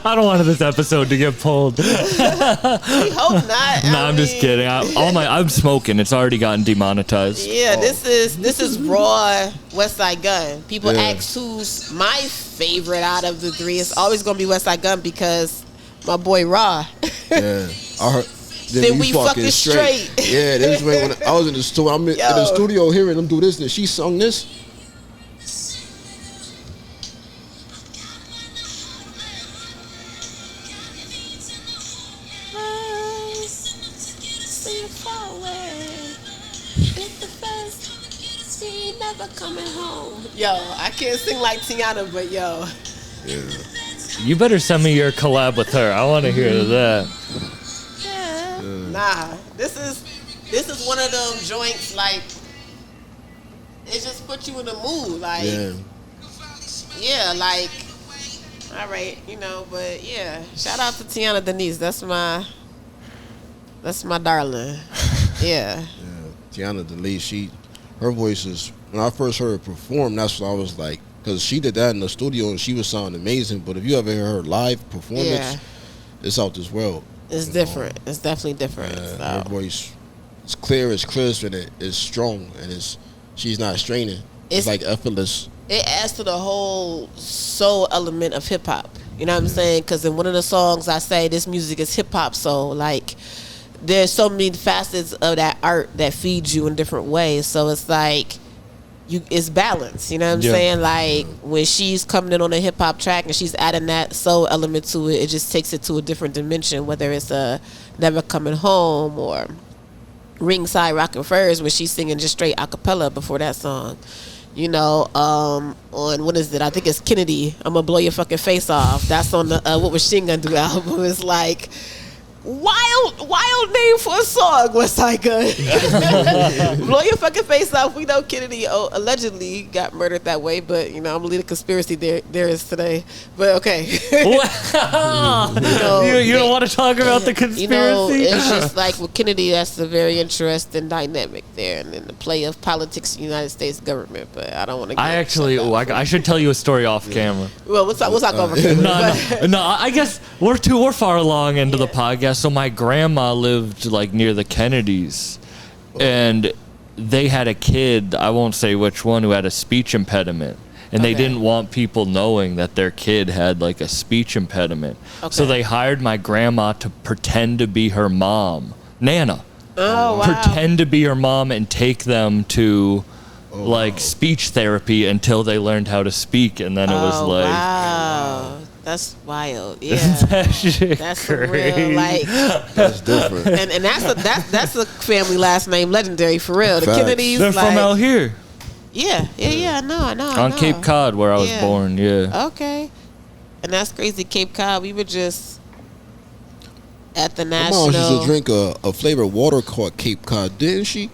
S2: I don't want this episode to get pulled.
S3: We hope not.
S2: No, I'm just kidding. I'm smoking. It's already gotten demonetized.
S3: Yeah, this is raw West Side Gun. People ask who's my favorite out of the 3. It's always gonna be West Side Gun because my boy Raw.
S4: Yeah, I heard.
S3: Then we fucking straight.
S4: Yeah, this is when I was in the studio. I'm in the studio hearing them do this, and she sung this.
S3: She ain't never coming home. Yo, I can't sing like Tiana, but yo.
S4: Yeah.
S2: You better send me your collab with her. I want to hear that.
S3: Yeah. Nah, this is one of them joints like it just put you in the mood, like yeah, like all right, you know. But yeah, shout out to Tiana Denise. That's my darling. Yeah.
S4: Tiana Denise, her voice is, when I first heard her perform, that's what I was like, because she did that in the studio and she was sounding amazing. But if you ever hear her live performance, it's out this world.
S3: It's different. It's definitely different.
S4: Her voice, it's clear, it's crisp, and it's strong, and she's not straining. It's like effortless.
S3: It adds to the whole soul element of hip hop. You know what I'm saying? Because in one of the songs I say this music is hip hop soul. Like there's so many facets of that art that feeds you in different ways. So it's like it's balance. You know what I'm saying? Like when she's coming in on a hip hop track and she's adding that soul element to it, it just takes it to a different dimension. Whether it's a Never Coming Home or Ringside Rockin' Furs, where she's singing just straight a cappella before that song. You know, on what is it? I think it's Kennedy. I'm gonna blow your fucking face off. That's on the What Was She Gonna Do album. It's like wild name for a song. What's like blow your fucking face off. We know Kennedy allegedly got murdered that way, but you know I'm gonna leave the conspiracy there is today. But okay,
S2: you don't want to talk about the conspiracy.
S3: You know, it's just like with Kennedy, that's a very interesting dynamic there, and then the play of politics in the United States government. But I don't want to.
S2: I should tell you a story off camera.
S3: Well, what's up over camera?
S2: No. I guess we're far along into the podcast. So my grandma lived like near the Kennedys, and they had a kid, I won't say which one, who had a speech impediment. And they didn't want people knowing that their kid had like a speech impediment. So they hired my grandma to pretend to be her mom, Nana.
S3: Oh, wow.
S2: Pretend to be her mom and take them to like speech therapy until they learned how to speak. And then it was like...
S3: Wow. That's wild. Yeah. That's
S2: crazy.
S3: real, like...
S4: That's different.
S3: And that's a family last name legendary for real. The
S4: Facts.
S3: Kennedys,
S2: They're from out here.
S3: Yeah, I know.
S2: On Cape Cod, where I was born,
S3: Okay. And that's crazy. Cape Cod, we were just at the National...
S4: My mom used to drink a flavored water called Cape Cod, didn't she?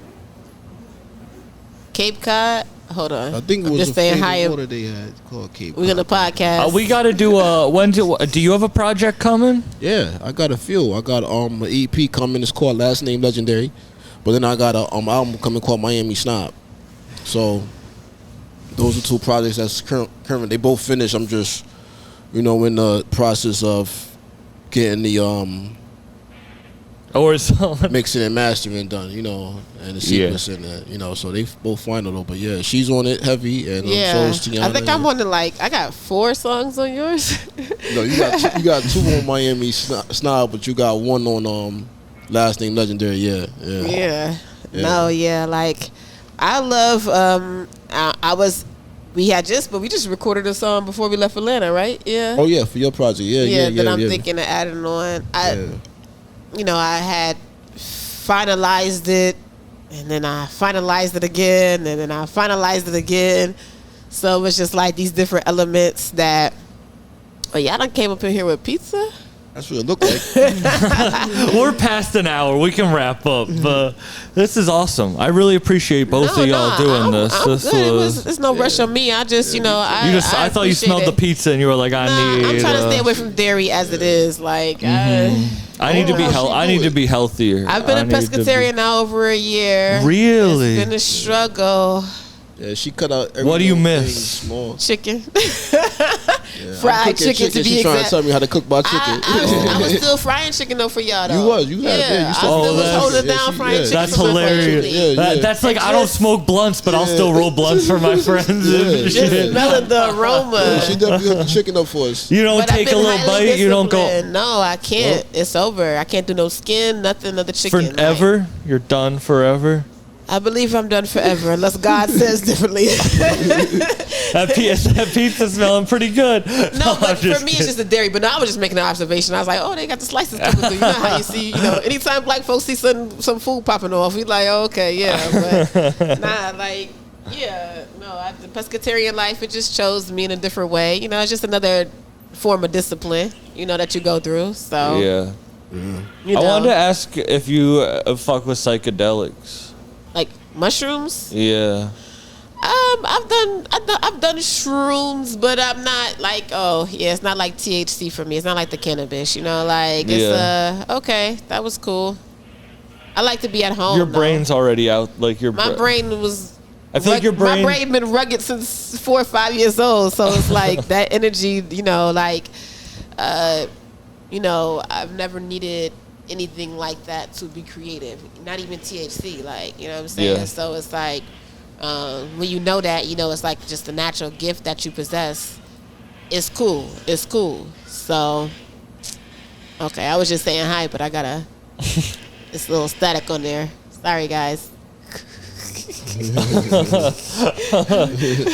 S3: Cape Cod? Hold on.
S4: I think it was
S3: just
S4: a
S3: saying
S4: flavored water they had called Cape Cod.
S3: We're gonna podcast.
S2: We got to do do you have a project coming?
S4: Yeah, I got a few. I got an EP coming. It's called Last Name Legendary. But then I got a album coming called Miami Snob. So those are two projects that's current. They both finished. I'm just, in the process of getting the mixing and mastering done, and the sequencing that, so they both final though. But yeah, she's on it heavy, and so is Tiana.
S3: I think I'm on I got 4 songs on yours.
S4: No, you got 2 on Miami Snob, but you got 1 on Last Name Legendary. Yeah.
S3: No, like I love. We just recorded a song before we left Atlanta, right? Yeah.
S4: Oh yeah, for your project. Yeah.
S3: That I'm thinking of adding on. I had finalized it, and then I finalized it again, and then I finalized it again. So it's just like these different elements that. Oh, y'all done came up in here with pizza?
S4: That's what it looked like.
S2: We're past an hour. We can wrap up. But this is awesome. I really appreciate both of y'all doing this.
S3: There's no rush on me. I just,
S2: I thought you smelled the pizza and you were like, I'm
S3: trying to stay away from dairy as it is. Like,
S2: I need to be healthier.
S3: I've been a pescatarian now over a year.
S2: Really?
S3: It's been a struggle.
S4: Yeah, she cut out everything.
S2: What do you miss?
S4: Small.
S3: Chicken. Fried chicken to be
S4: She's trying to tell me how to cook my chicken.
S3: I was still frying chicken though for y'all though.
S4: You was.
S3: I still was holding down frying chicken.
S2: That's hilarious. That's like, I don't smoke blunts, but I'll still roll blunts for my friends.
S3: Just smelling the aroma.
S4: She definitely hooked the chicken up for us.
S2: You don't take a little bite. You don't go.
S3: No, I can't. It's over. I can't do no skin, nothing of the chicken.
S2: Forever? You're done forever?
S3: I believe I'm done forever, unless God says differently.
S2: that pizza smelling pretty good.
S3: No, but for me, it's just the dairy. But no, I was just making an observation. I was like, oh, they got the slices coming through. You know how you see, anytime black folks see some food popping off, we like, oh, okay, yeah. But nah, like, Yeah, no, the pescatarian life, it just chose me in a different way. You know, it's just another form of discipline, you know, that you go through. So
S2: Yeah.
S3: you know,
S2: I wanted to ask if you fuck with psychedelics.
S3: like mushrooms.
S2: Yeah.
S3: I've done shrooms, but I'm not like, oh yeah, it's not like THC for me. It's not like the cannabis, you know, like it's okay, that was cool. I like to be at home.
S2: Your
S3: though.
S2: brain's already out, like
S3: My brain was.
S2: I feel like your brain.
S3: My brain been rugged since 4 or 5 years old, so it's like that energy, you know, like, you know, I've never needed anything like that to be creative. Not even THC, like, you know what I'm saying?
S2: Yeah.
S3: So it's like, when you know that, you know, it's like just a natural gift that you possess. It's cool. It's cool. So, okay, I was just saying hi, but I got this little static on there. Sorry, guys.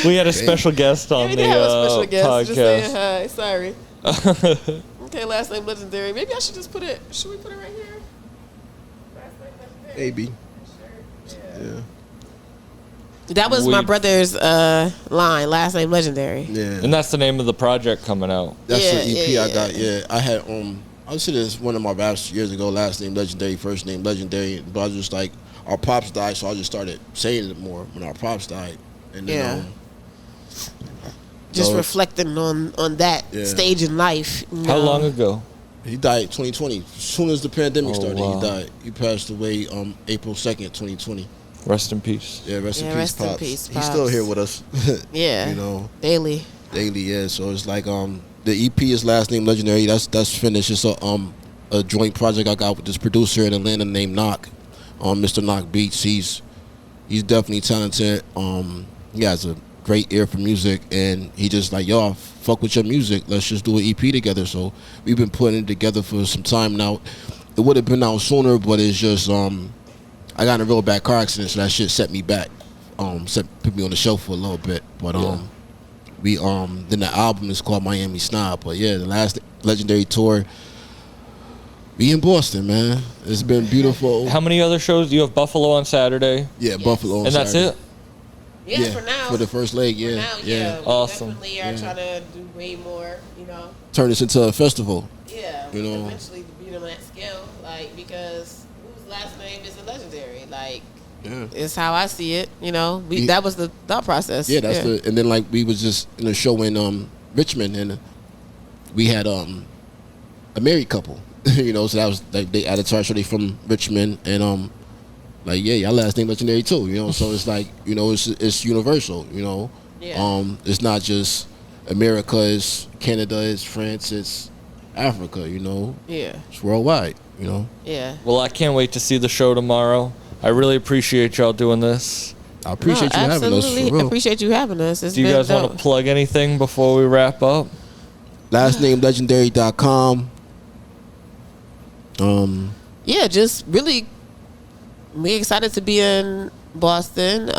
S2: We had a special guest on
S3: We
S2: the
S3: did have a special guest.
S2: podcast.
S3: Just saying hi. Sorry. Okay, last name legendary. Maybe I should just put it. Should we put it right here? Last name legendary.
S4: Maybe.
S3: Yeah. That was my brother's line. Last name legendary.
S4: Yeah.
S2: And that's the name of the project coming out.
S4: That's
S3: Yeah,
S4: the EP
S3: yeah,
S4: I got. Yeah, I had I was saying this one of my raps years ago. Last name legendary, first name legendary. But I was just like, our pops died, so I just started saying it more when our pops died. And then,
S3: just
S4: so-
S3: reflecting on that stage in life. you
S2: How
S3: know.
S2: long ago?
S4: He died 2020. As soon as the pandemic started,
S2: wow.
S4: he died. He passed away April 2nd, 2020.
S2: Rest in peace.
S4: Yeah, rest in
S3: Yeah,
S4: peace,
S3: rest in
S4: Pops.
S3: peace,
S4: He's still
S3: Pops.
S4: here with us.
S3: Yeah.
S4: You know,
S3: Daily.
S4: daily, yeah. So it's like the EP is Last Name Legendary. That's finished. It's a joint project I got with this producer in Atlanta named Knock. Mr. Knock Beats. He's definitely talented. He has a great ear for music, and he just like, yo, I fuck with your music. Let's just do an EP together. So we've been putting it together for some time now. It would have been out sooner, but it's just I got in a real bad car accident, so that shit set me back. Put me on the shelf for a little bit. But we then the album is called Miami Snob. But yeah, the last legendary tour, we in Boston, man. It's been beautiful.
S2: How many other shows? Do you have Buffalo on Saturday?
S4: Yeah, Buffalo. on
S2: And that's
S4: Saturday.
S2: it?
S3: Yeah, for now.
S4: For the first leg, yeah.
S3: For now,
S4: yeah.
S3: We
S2: Awesome.
S3: definitely are trying to do way more, you know.
S4: Turn this into a festival.
S3: Yeah,
S4: You know.
S3: eventually to beat on that scale, like, because whose last name is a legendary, like,
S4: Yeah.
S3: it's how I see it, you know.
S4: Yeah.
S3: That was the thought process.
S4: Yeah, and then like we was just in a show in Richmond, and we had a married couple, you know. So that was like they added to our show. They from Richmond, and like yeah, y'all last name legendary too, you know. So it's like, you know, it's universal, you know.
S3: Yeah.
S4: It's not just America, it's Canada, it's France, it's Africa, you know.
S3: Yeah.
S4: It's worldwide, you know.
S3: Yeah.
S2: Well, I can't wait to see the show tomorrow. I really appreciate y'all doing this.
S4: I appreciate you having us, for real.
S3: Appreciate you having us. It's
S2: Do you
S3: been
S2: guys want
S3: dope.
S2: to plug anything before we wrap up?
S4: Lastnamelegendary.com.
S3: Yeah, just really, we excited to be in Boston,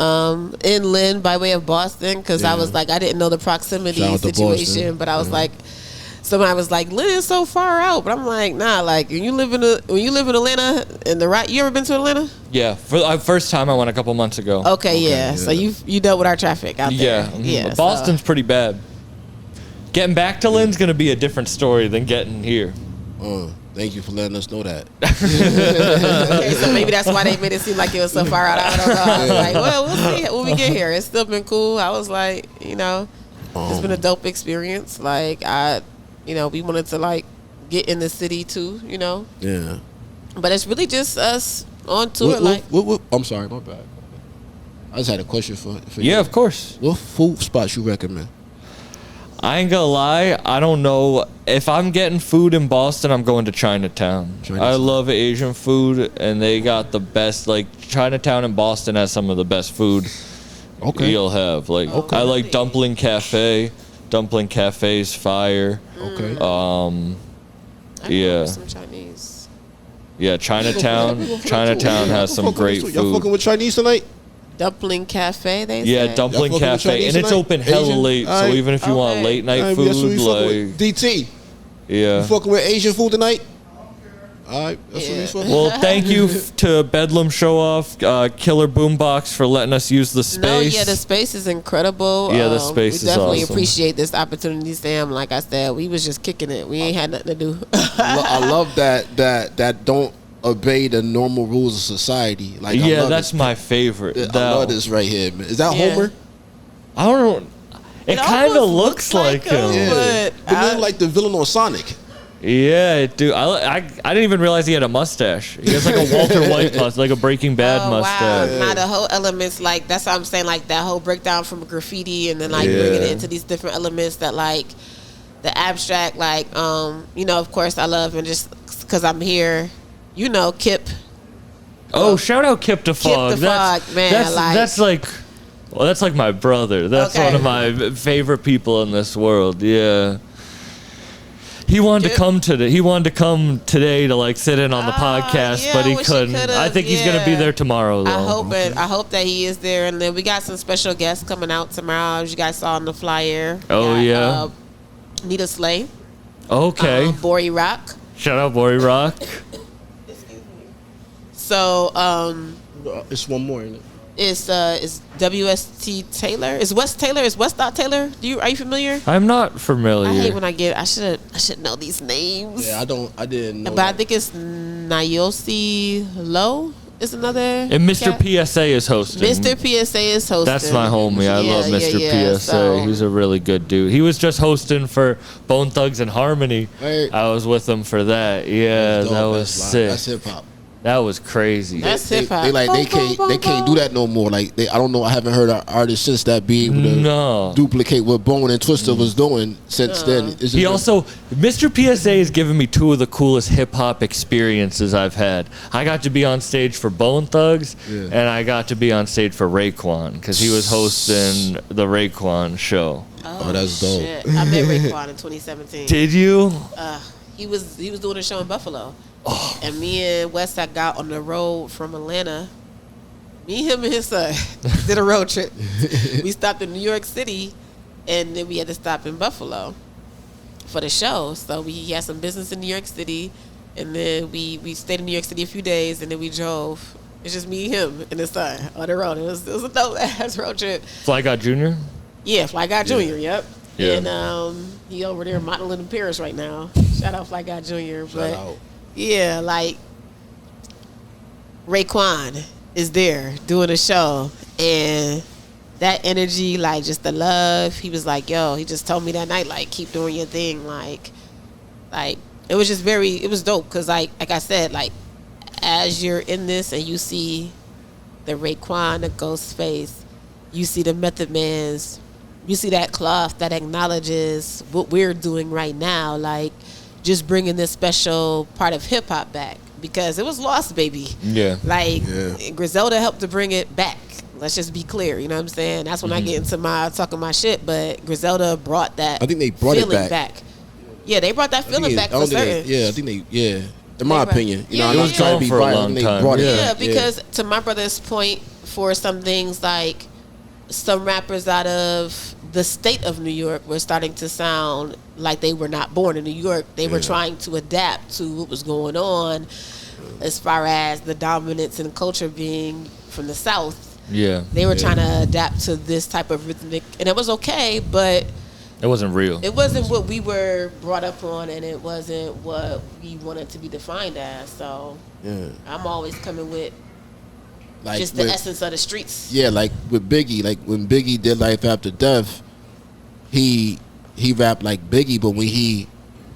S3: inland by way of Boston, because I
S4: Yeah.
S3: was like, I didn't know the proximity
S4: Shout out to
S3: situation,
S4: Boston.
S3: but I was like, somebody was like, Lynn is so far out, but I'm like, nah, like when you live in Atlanta, and you ever been to Atlanta?
S2: Yeah, for the first time I went a couple months ago.
S3: Okay, yeah. So you dealt with our traffic out
S2: Yeah,
S3: there. Yeah,
S2: Boston's pretty bad. Getting back to Lynn's gonna be a different story than getting here.
S4: Thank you for letting us know that.
S3: Okay, so maybe that's why they made it seem like it was so far out. I don't know. I was like, well, we'll see when we get here. It's still been cool. I was like, you know, it's been a dope experience. Like we wanted to like get in the city too, you know.
S4: Yeah.
S3: But it's really just us on tour.
S4: What, I'm sorry, my bad. I just had a question for you.
S2: Yeah, of course.
S4: What food spots you recommend?
S2: I ain't gonna lie, I don't know. If I'm getting food in Boston, I'm going to Chinatown. I love Asian food, and they got the best, like, Chinatown in Boston has some of the best food you'll have. Like, I like Dumpling Cafe. Dumpling Cafe's fire.
S4: Okay.
S2: Yeah.
S3: Some Chinese.
S2: Yeah, Chinatown has some great
S4: Y'all
S2: food.
S4: fucking with Chinese tonight?
S3: Dumpling Cafe, they
S2: Yeah,
S3: say.
S2: Dumpling
S4: Y'all fucking with
S2: Cafe,
S4: Chinese
S2: and it's
S4: tonight?
S2: open hella
S4: Asian?
S2: late. So
S4: Alright.
S2: even if you want late night
S4: Alright,
S2: food,
S4: that's what we fucking
S2: like
S4: with. DT,
S2: yeah.
S4: you fucking with Asian food tonight? All right, that's what we supposed to.
S2: Well, thank you to Bedlam Show Off, Killer Boombox for letting us use the space.
S3: No, yeah, the space is incredible.
S2: Yeah, the space is
S3: we definitely
S2: awesome.
S3: appreciate this opportunity, Sam. Like I said, we was just kicking it. We ain't had nothing to do.
S4: I love that don't obey the normal rules of society. Like,
S2: Yeah,
S4: I love
S2: that's
S4: this.
S2: my favorite.
S4: I love this right here, man. Is that Homer?
S2: I don't know. It kind of
S3: almost
S2: looks like him.
S4: Yeah,
S3: But
S4: but then like the villain on Sonic.
S2: Yeah, dude. I didn't even realize he had a mustache. He has like a Walter White mustache, like a Breaking Bad mustache.
S3: Wow. Now the whole elements, like that's what I'm saying, like that whole breakdown from graffiti and then like bringing it into these different elements that like the abstract, like you know, of course I love, and just because I'm here, you know, Kip.
S2: Oh, shout out Kip the Fog.
S3: Kip the Fog, man.
S2: That's like, well, that's like my brother. That's one of my favorite people in this world. Yeah. He wanted to come today. He wanted to come today to like sit in on the podcast,
S3: yeah,
S2: but he
S3: I wish he
S2: couldn't.
S3: could've,
S2: I think he's gonna be there tomorrow, though.
S3: I hope that he is there, and then we got some special guests coming out tomorrow. As you guys saw on the flyer.
S2: Oh, yeah.
S3: Nita Slay.
S2: Okay.
S3: Bori Rock.
S2: Shout out Bori Rock.
S3: So
S4: It's one more, isn't it?
S3: it's WST Taylor. Is West Taylor? Is West Dot Taylor? Are you familiar?
S2: I'm not familiar.
S3: I hate when I should know these names.
S4: Yeah, I didn't know.
S3: But I think it's Nayosi Low is another.
S2: And Mr.
S3: cat.
S2: PSA is hosting.
S3: Mr. PSA is hosting.
S2: That's my homie. I love Mr. PSA.
S3: So,
S2: He's a really good dude. He was just hosting for Bone Thugs and Harmony.
S4: Hey.
S2: I was with him for that. Yeah, that was sick.
S4: That's hip hop.
S2: That was crazy.
S3: That's hip hop.
S4: They can't do that no more. Like I don't know. I haven't heard an artist since that be able to duplicate what Bone and Twister was doing since then. It's
S2: He also, Mr. PSA has given me two of the coolest hip hop experiences I've had. I got to be on stage for Bone Thugs, and I got to be on stage for Raekwon because he was hosting the Raekwon show.
S4: Oh, that's dope.
S3: Shit. I met Raekwon in 2017.
S2: Did you?
S3: He was doing a show in Buffalo. And me and Westside got on the road from Atlanta. Me, him, and his son did a road trip. We stopped in New York City, and then we had to stop in Buffalo for the show. So he had some business in New York City, and then we stayed in New York City a few days, and then we drove. It's just me, him, and his son on the road. It was a dope ass road trip.
S2: Fly God Jr.?
S3: Yeah, Fly Guy Jr., yep.
S2: Yeah.
S3: And he over there modeling in Paris right now. Shout out Fly Guy Jr. But
S4: Shout out.
S3: yeah, like Raekwon is there doing a show, and that energy, like just the love, he was like, yo, he just told me that night, like, keep doing your thing. Like it was just it was dope, because like I said, like as you're in this and you see the Raekwon, the Ghostface, you see the Method Mans, you see that cloth that acknowledges what we're doing right now, like just bringing this special part of hip hop back, because it was lost, baby.
S2: Yeah.
S3: Like Griselda helped to bring it back. Let's just be clear, you know what I'm saying? That's when I get into my talking my shit, but Griselda brought that.
S4: I think they brought it
S3: feeling
S4: back.
S3: Yeah, they brought that feeling back for certain.
S4: I think they. In my opinion, you know,
S3: Yeah,
S4: I'm not trying to be
S2: for a
S4: biased.
S2: long
S4: They
S2: time.
S4: brought it
S3: Yeah,
S4: back.
S3: because to my brother's point, for some things like some rappers out of the state of New York were starting to sound like they were not born in New York. They were trying to adapt to what was going on as far as the dominance and culture being from the South.
S2: Yeah.
S3: They were trying to adapt to this type of rhythmic, and it was okay, but
S2: It wasn't real.
S3: it wasn't what we were brought up on, and it wasn't what we wanted to be defined as. So I'm always coming with
S4: Like
S3: just the essence of the streets.
S4: Yeah, like with Biggie, like when Biggie did Life After Death, he rapped like Biggie, but when he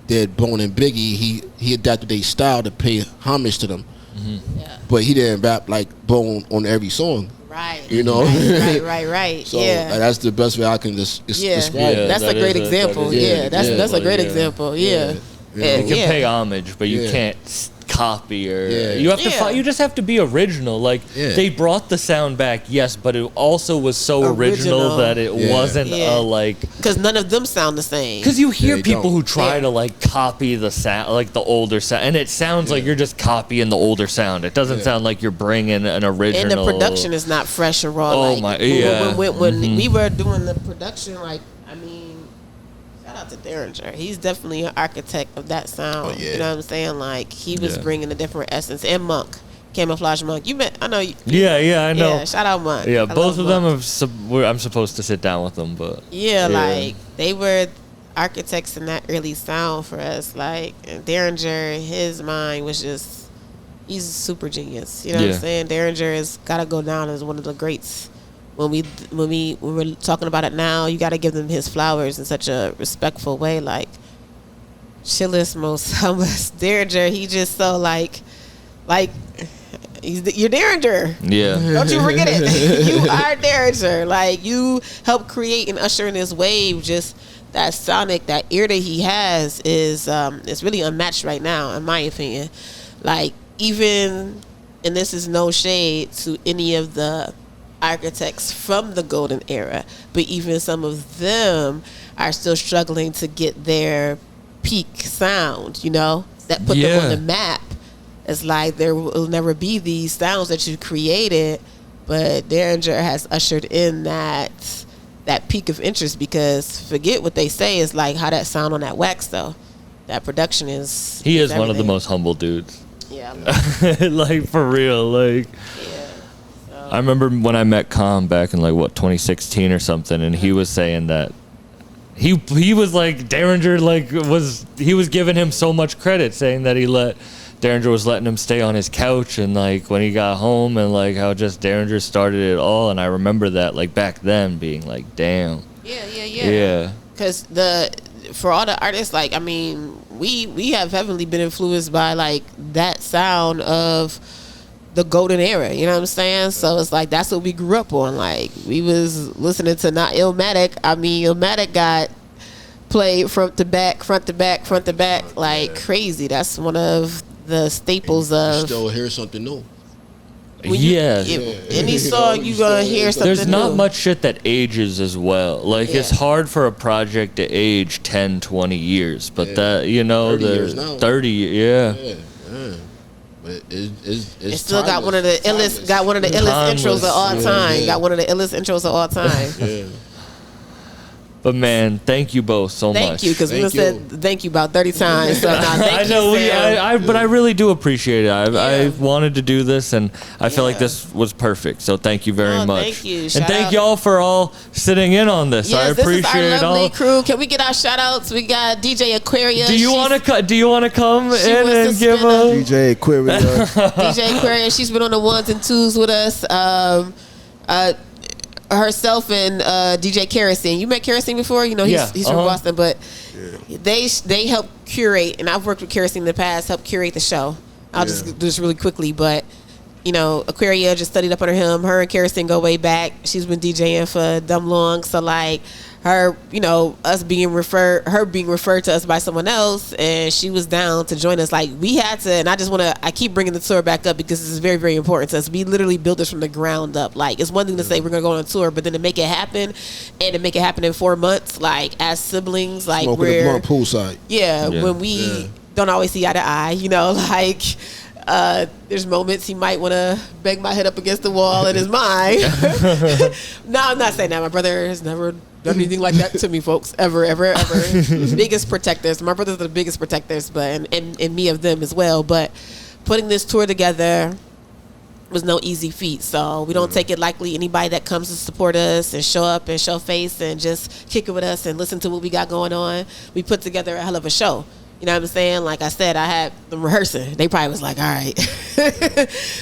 S4: did Bone and Biggie, he adapted their style to pay homage to them.
S3: Yeah.
S4: But he didn't rap like Bone on every song.
S3: Right.
S4: You know?
S3: Right.
S4: So
S3: yeah.
S4: like, that's the best way I can describe
S2: Yeah.
S4: it.
S3: That's
S2: that
S3: a great
S2: is
S3: example.
S2: that is
S3: That's a great
S2: yeah.
S3: example. Yeah.
S2: You can
S3: Yeah.
S2: pay homage, but you
S4: Yeah.
S2: can't copy or
S4: Yeah.
S2: you have to.
S3: Yeah.
S2: You just have to be original. Like they brought the sound back, yes, but it also was so original that it wasn't
S3: Yeah.
S2: like.
S3: Because none of them sound the same.
S2: Because you hear
S4: they
S2: people
S4: don't.
S2: who try to like copy the sound, like the older sound, and it sounds like you're just copying the older sound. It doesn't sound like you're bringing an original.
S3: And the production is not fresh and raw.
S2: Oh
S3: like,
S2: my- yeah.
S3: When we were doing the production, like, I mean, shout out to Derringer. He's definitely an architect of that sound.
S4: Oh, yeah.
S3: You know what I'm saying? Like, he was bringing a different essence. And Monk, Camouflage Monk. You met? I know.
S2: Yeah, I know.
S3: Yeah, shout out Monk.
S2: Yeah,
S3: I
S2: both of
S3: love
S2: them
S3: Monk.
S2: I'm supposed to sit down with them, but
S3: Yeah, like they were architects in that early sound for us. Like, and Derringer, his mind was just, he's a super genius. You know what I'm saying? Derringer has got to go down as one of the greats. When we're talking about it now, you got to give them his flowers in such a respectful way. Like, chillest, most humblest Derringer, he just so like you're Derringer.
S2: Yeah.
S3: Don't you forget it. You are Derringer. Like, you help create and usher in this wave. Just that sonic, that ear that he has is really unmatched right now, in my opinion. Like, even, and this is no shade to any of the architects from the golden era, but even some of them are still struggling to get their peak sound, you know, that put them on the map. It's like there will never be these sounds that you created, but Derringer has ushered in that peak of interest, because forget what they say, is like how that sound on that wax though. That production is
S2: He is one of the most humble dudes.
S3: Yeah.
S2: Like, for real, like. I remember when I met Calm back in 2016 or something, and he was saying that he was like Derringer he was giving him so much credit, saying that Derringer was letting him stay on his couch, and like when he got home, and like how just Derringer started it all. And I remember that like back then being like, damn. Yeah. Because
S3: for all the artists, like, I mean, we have heavily been influenced by like that sound of the golden era, you know what I'm saying? So it's like that's what we grew up on. Like, we was listening to not Illmatic. I mean, Illmatic got played front to back, like crazy. That's one of the staples of.
S4: Still hear something new.
S3: Any song you gonna hear something
S2: There's not
S3: new.
S2: much shit that ages as well. Like, it's hard for a project to age 10, 20 years, but that, you know,
S4: 30 years now.
S2: 30,
S4: Yeah. But it's
S3: still got one of the illest intros of all time. Got one of the illest intros of all time.
S4: Yeah.
S2: But man, thank you both so much.
S3: Thank you, because we said thank you about 30 times. So now, thank
S2: I know
S3: you,
S2: but I really do appreciate it. I wanted to do this, and I feel like this was perfect. So thank you very much.
S3: Thank you.
S2: And thank y'all for all sitting in on this. I appreciate
S3: this is our lovely
S2: all.
S3: crew. Can we get our shout outs? We got DJ Aquaria.
S2: Do you want to come in and give a
S4: DJ Aquaria?
S3: DJ Aquaria, she's been on the ones and twos with us. Herself and DJ Kerosene. You met Kerosene before? You know, he's from Boston, but they help curate, and I've worked with Kerosene in the past, help curate the show. I'll just do this really quickly, but you know, Aquaria just studied up under him. Her and Kerosene go way back. She's been DJing for dumb long, so like her, you know, her being referred to us by someone else, and she was down to join us. Like, we had to, and I keep bringing the tour back up because this is very, very important to us. We literally built this from the ground up. Like, it's one thing to say we're gonna go on a tour, but then to make it happen, and to make it happen in 4 months, like as siblings, like we're
S4: poolside.
S3: When we don't always see eye to eye, you know, like. There's moments he might want to bang my head up against the wall in his mind. No, I'm not saying that. My brother has never done anything like that to me, folks. Ever. Biggest protectors. My brothers are the biggest protectors, but and me of them as well. But putting this tour together was no easy feat. So we don't take it lightly. Anybody that comes to support us and show up and show face and just kick it with us and listen to what we got going on, we put together a hell of a show. You know what I'm saying? Like I said, I had them rehearsing. They probably was like, all right.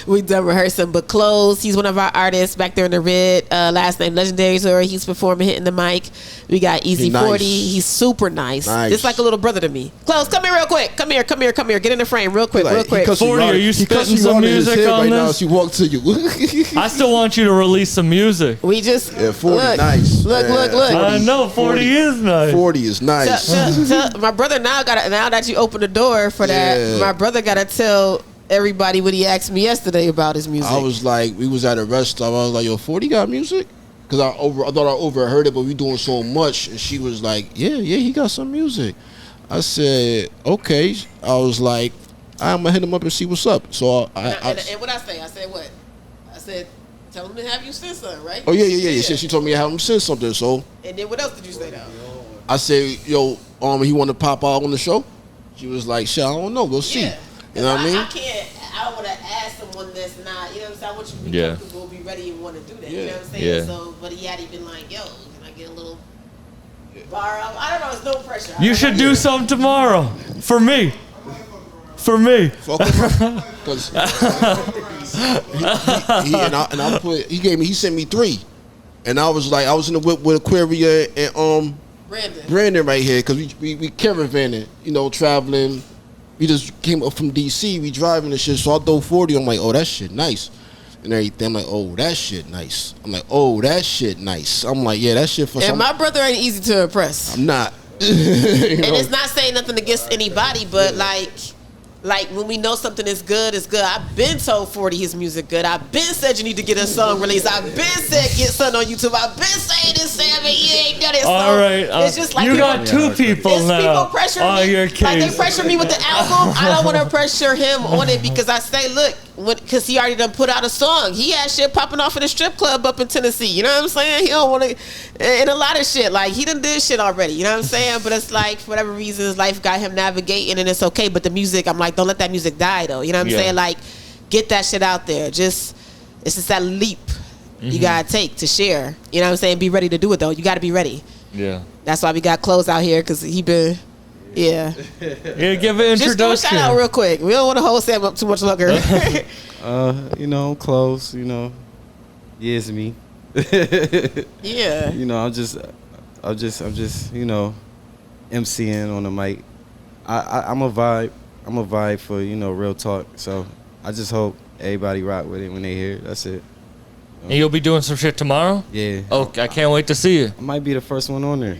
S3: We done rehearsing. But Close, he's one of our artists back there in the red. Last name Legendary Tour. He's performing, hitting the mic. We got Easy 40. He's super nice. It's like a little brother to me. Close, come here real quick. Come here. Get in the frame real quick.
S2: 40, are you spitting some music on
S4: right
S2: this?
S4: Now, she walked to you.
S2: I still want you to release some music.
S3: We just
S4: 40 nice.
S3: Look.
S2: I know 40 is nice.
S4: 40 is nice.
S3: My brother now that you open the door for that, my brother got to tell everybody what he asked me yesterday about his music.
S4: I was like, we was at a rest stop. I was like, yo, 40 got music? Because I thought I overheard it, but we doing so much. And she was like, yeah, he got some music. I said, okay. I was like, I'm going to hit him up and see what's up. So
S3: and what I said what? I said, tell him to have you send something, right?
S4: Oh, yeah. She told me to have him send something, so.
S3: And then what else did you say, though?
S4: I said, yo, he wanted to pop out on the show. She was like, shit, I don't know, we'll see.
S3: Yeah.
S4: You know what I mean?
S3: I don't want to ask someone that's not, you know what I'm saying? I want you to be comfortable, be ready, and want to do that. You know what I'm saying?
S2: Yeah.
S3: So, but he had even like, yo, can I get a little bar up? I don't know. It's no pressure.
S2: You should do something tomorrow for me. For me.
S4: Because he sent me 3, and I was like, I was in the whip with Aquaria and Brandon right here, because we caravanning, you know, traveling. We just came up from DC, we driving and shit. So I throw 40. I'm like, oh, that shit nice, and everything. I'm like, oh, that shit nice. I'm like, oh, that shit nice. I'm like, yeah, that shit for.
S3: And my brother ain't easy to impress.
S4: I'm not.
S3: And it's not saying nothing against anybody, but like when we know something is good, it's good. I've been told 40 his music good. I've been said you need to get a song released. I've been said get something on YouTube. I've been saying this, Sam, and you ain't done it.
S2: All right,
S3: it's just like
S2: you got 2 people
S3: it's
S2: now.
S3: People pressure me.
S2: Your
S3: case. Like they pressure me with the album. I don't want to pressure him on it because I say, look, because he already done put out a song. He had shit popping off in a strip club up in Tennessee. You know what I'm saying? He don't want to, and a lot of shit. Like he done did shit already. You know what I'm saying? But it's like for whatever reasons, life got him navigating, and it's okay. But the music, I'm like, don't let that music die though. You know what I'm saying? Like, get that shit out there. It's just that leap you gotta take to share. You know what I'm saying? Be ready to do it though. You gotta be ready.
S2: Yeah.
S3: That's why we got Close out here because he been. Yeah.
S2: Yeah, give an introduction.
S3: Just do a shout out real quick. We don't want to hold Sam up too much longer.
S5: You know, I'm Close, you know. Yeah, it's me.
S3: Yeah.
S5: You know, I'm just, you know, MCing on the mic. I'm a vibe for, you know, real talk. So I just hope everybody rock with it when they hear it. That's it.
S2: And you'll be doing some shit tomorrow?
S5: Yeah.
S2: Oh, I can't wait to see you.
S5: I might be the first one on there.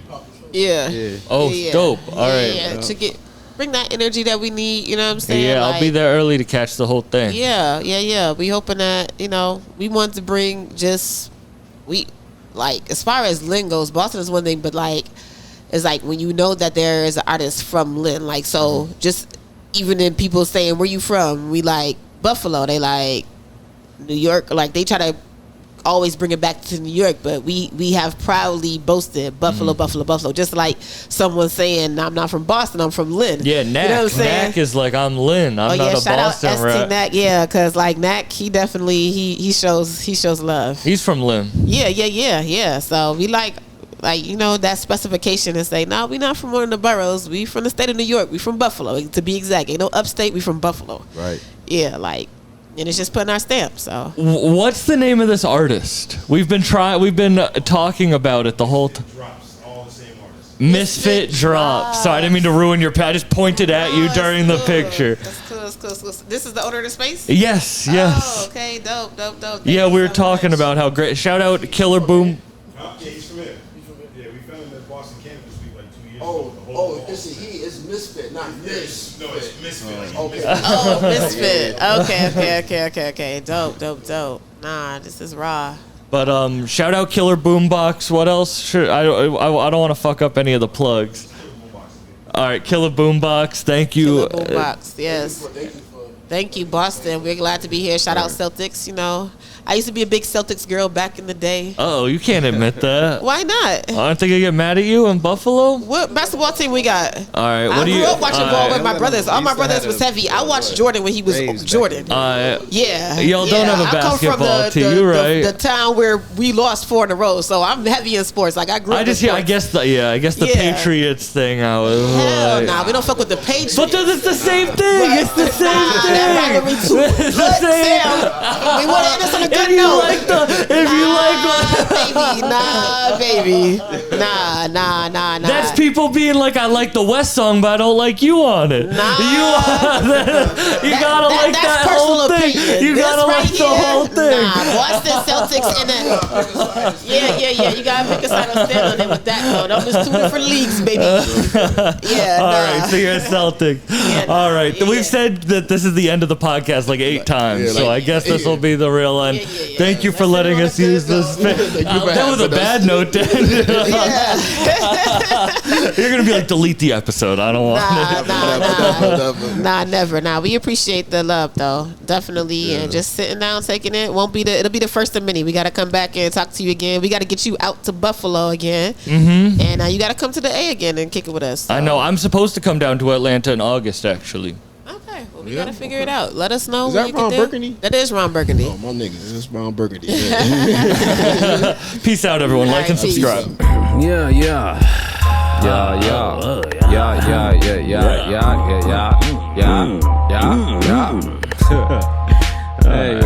S3: Yeah.
S5: Oh,
S2: dope. All right.
S3: Yeah, to bring that energy that we need, you know what I'm saying?
S2: Yeah, I'll be there early to catch the whole thing.
S3: Yeah. We hoping that, you know, we want to bring as far as Lynn goes, Boston is one thing, but like, it's like when you know that there is an artist from Lynn, like, so just even in people saying, where you from? We like Buffalo, they like New York, like they try to always bring it back to New York, but we have proudly boasted Buffalo, Buffalo. Just like someone saying, I'm not from Boston, I'm from Lynn.
S2: Yeah, Knack.
S3: You know what I'm saying?
S2: Knack is like, I'm Lynn. I'm not a
S3: shout
S2: Boston
S3: out
S2: rap.
S3: ST Knack, yeah, because like Knack, he definitely he shows love.
S2: He's from Lynn.
S3: Yeah. So we like you know that specification and say, no, we not from one of the boroughs. We from the state of New York. We from Buffalo, to be exact. Ain't no upstate. We from Buffalo.
S5: Right.
S3: Yeah, like. And it's just putting our stamp. So,
S2: what's the name of this artist? We've been talking about it the whole time. Misfit Drops. So I didn't mean to ruin your. I just pointed at you during the picture.
S3: That's cool. This is the owner of the space.
S2: Yes.
S3: Oh, okay. Dope.
S2: Yeah, we were talking about how great. Shout out Killer Boom.
S6: Yeah, he's from here. Yeah, we found him at Boston Cannabis Week like 2 years ago.
S4: It's Misfit, not Miss.
S6: No, it's Misfit.
S4: Okay.
S3: Oh, Misfit. Okay. Dope. Nah, this is raw.
S2: But shout out Killer Boombox. What else? I don't want to fuck up any of the plugs. All right, Killer Boombox. Thank you.
S3: Killer Boombox. Yes. Thank you, Boston. We're glad to be here. Shout out Celtics. You know, I used to be a big Celtics girl back in the day.
S2: Oh, you can't admit that.
S3: Why not?
S2: Aren't they gonna get mad at you in Buffalo?
S3: What basketball team we got?
S2: All right,
S3: I grew up watching ball with my brothers. All my brothers was heavy. I watched Jordan when he was Jordan. Yeah.
S2: Y'all don't have a basketball team. You're right.
S3: The town where we lost 4 in a row. So I'm heavy in sports. Like I grew up.
S2: I guess the Patriots thing.
S3: Hell nah, we don't fuck with the Patriots.
S2: But it's the same thing. It's the same thing.
S3: It's the same. We want to end this on a good note. Baby. Nah.
S2: That's people being like, I like the West song, but I don't like you on it. You gotta like that whole thing. You gotta like the whole thing.
S3: Nah, Boston Celtics and then yeah. You gotta pick a side and stand on it with that though. Those are 2 different leagues, baby. Yeah.
S2: All right, so you're a Celtic. All right. We've said that this is the end of the podcast like 8 times, so I guess this will be the real end. Thank you for letting us use this. That was a bad note to end it on. You're going to be like, delete the episode. I don't want it.
S3: Nah, never. Nah, we appreciate the love, though. Definitely. And just sitting down, taking it. It'll be the first of many. We got to come back and talk to you again. We got to get you out to Buffalo again. Mm-hmm. And you got to come to the A again and kick it with us. So.
S2: I know. I'm supposed to come down to Atlanta in August, actually.
S3: Okay. Well, we got to figure it out. Let us know.
S4: Is that Ron Burgundy?
S3: That is Ron Burgundy.
S4: Oh, my niggas. That's Ron Burgundy.
S2: Peace out, everyone. Like and subscribe.
S1: Yeah. Hey,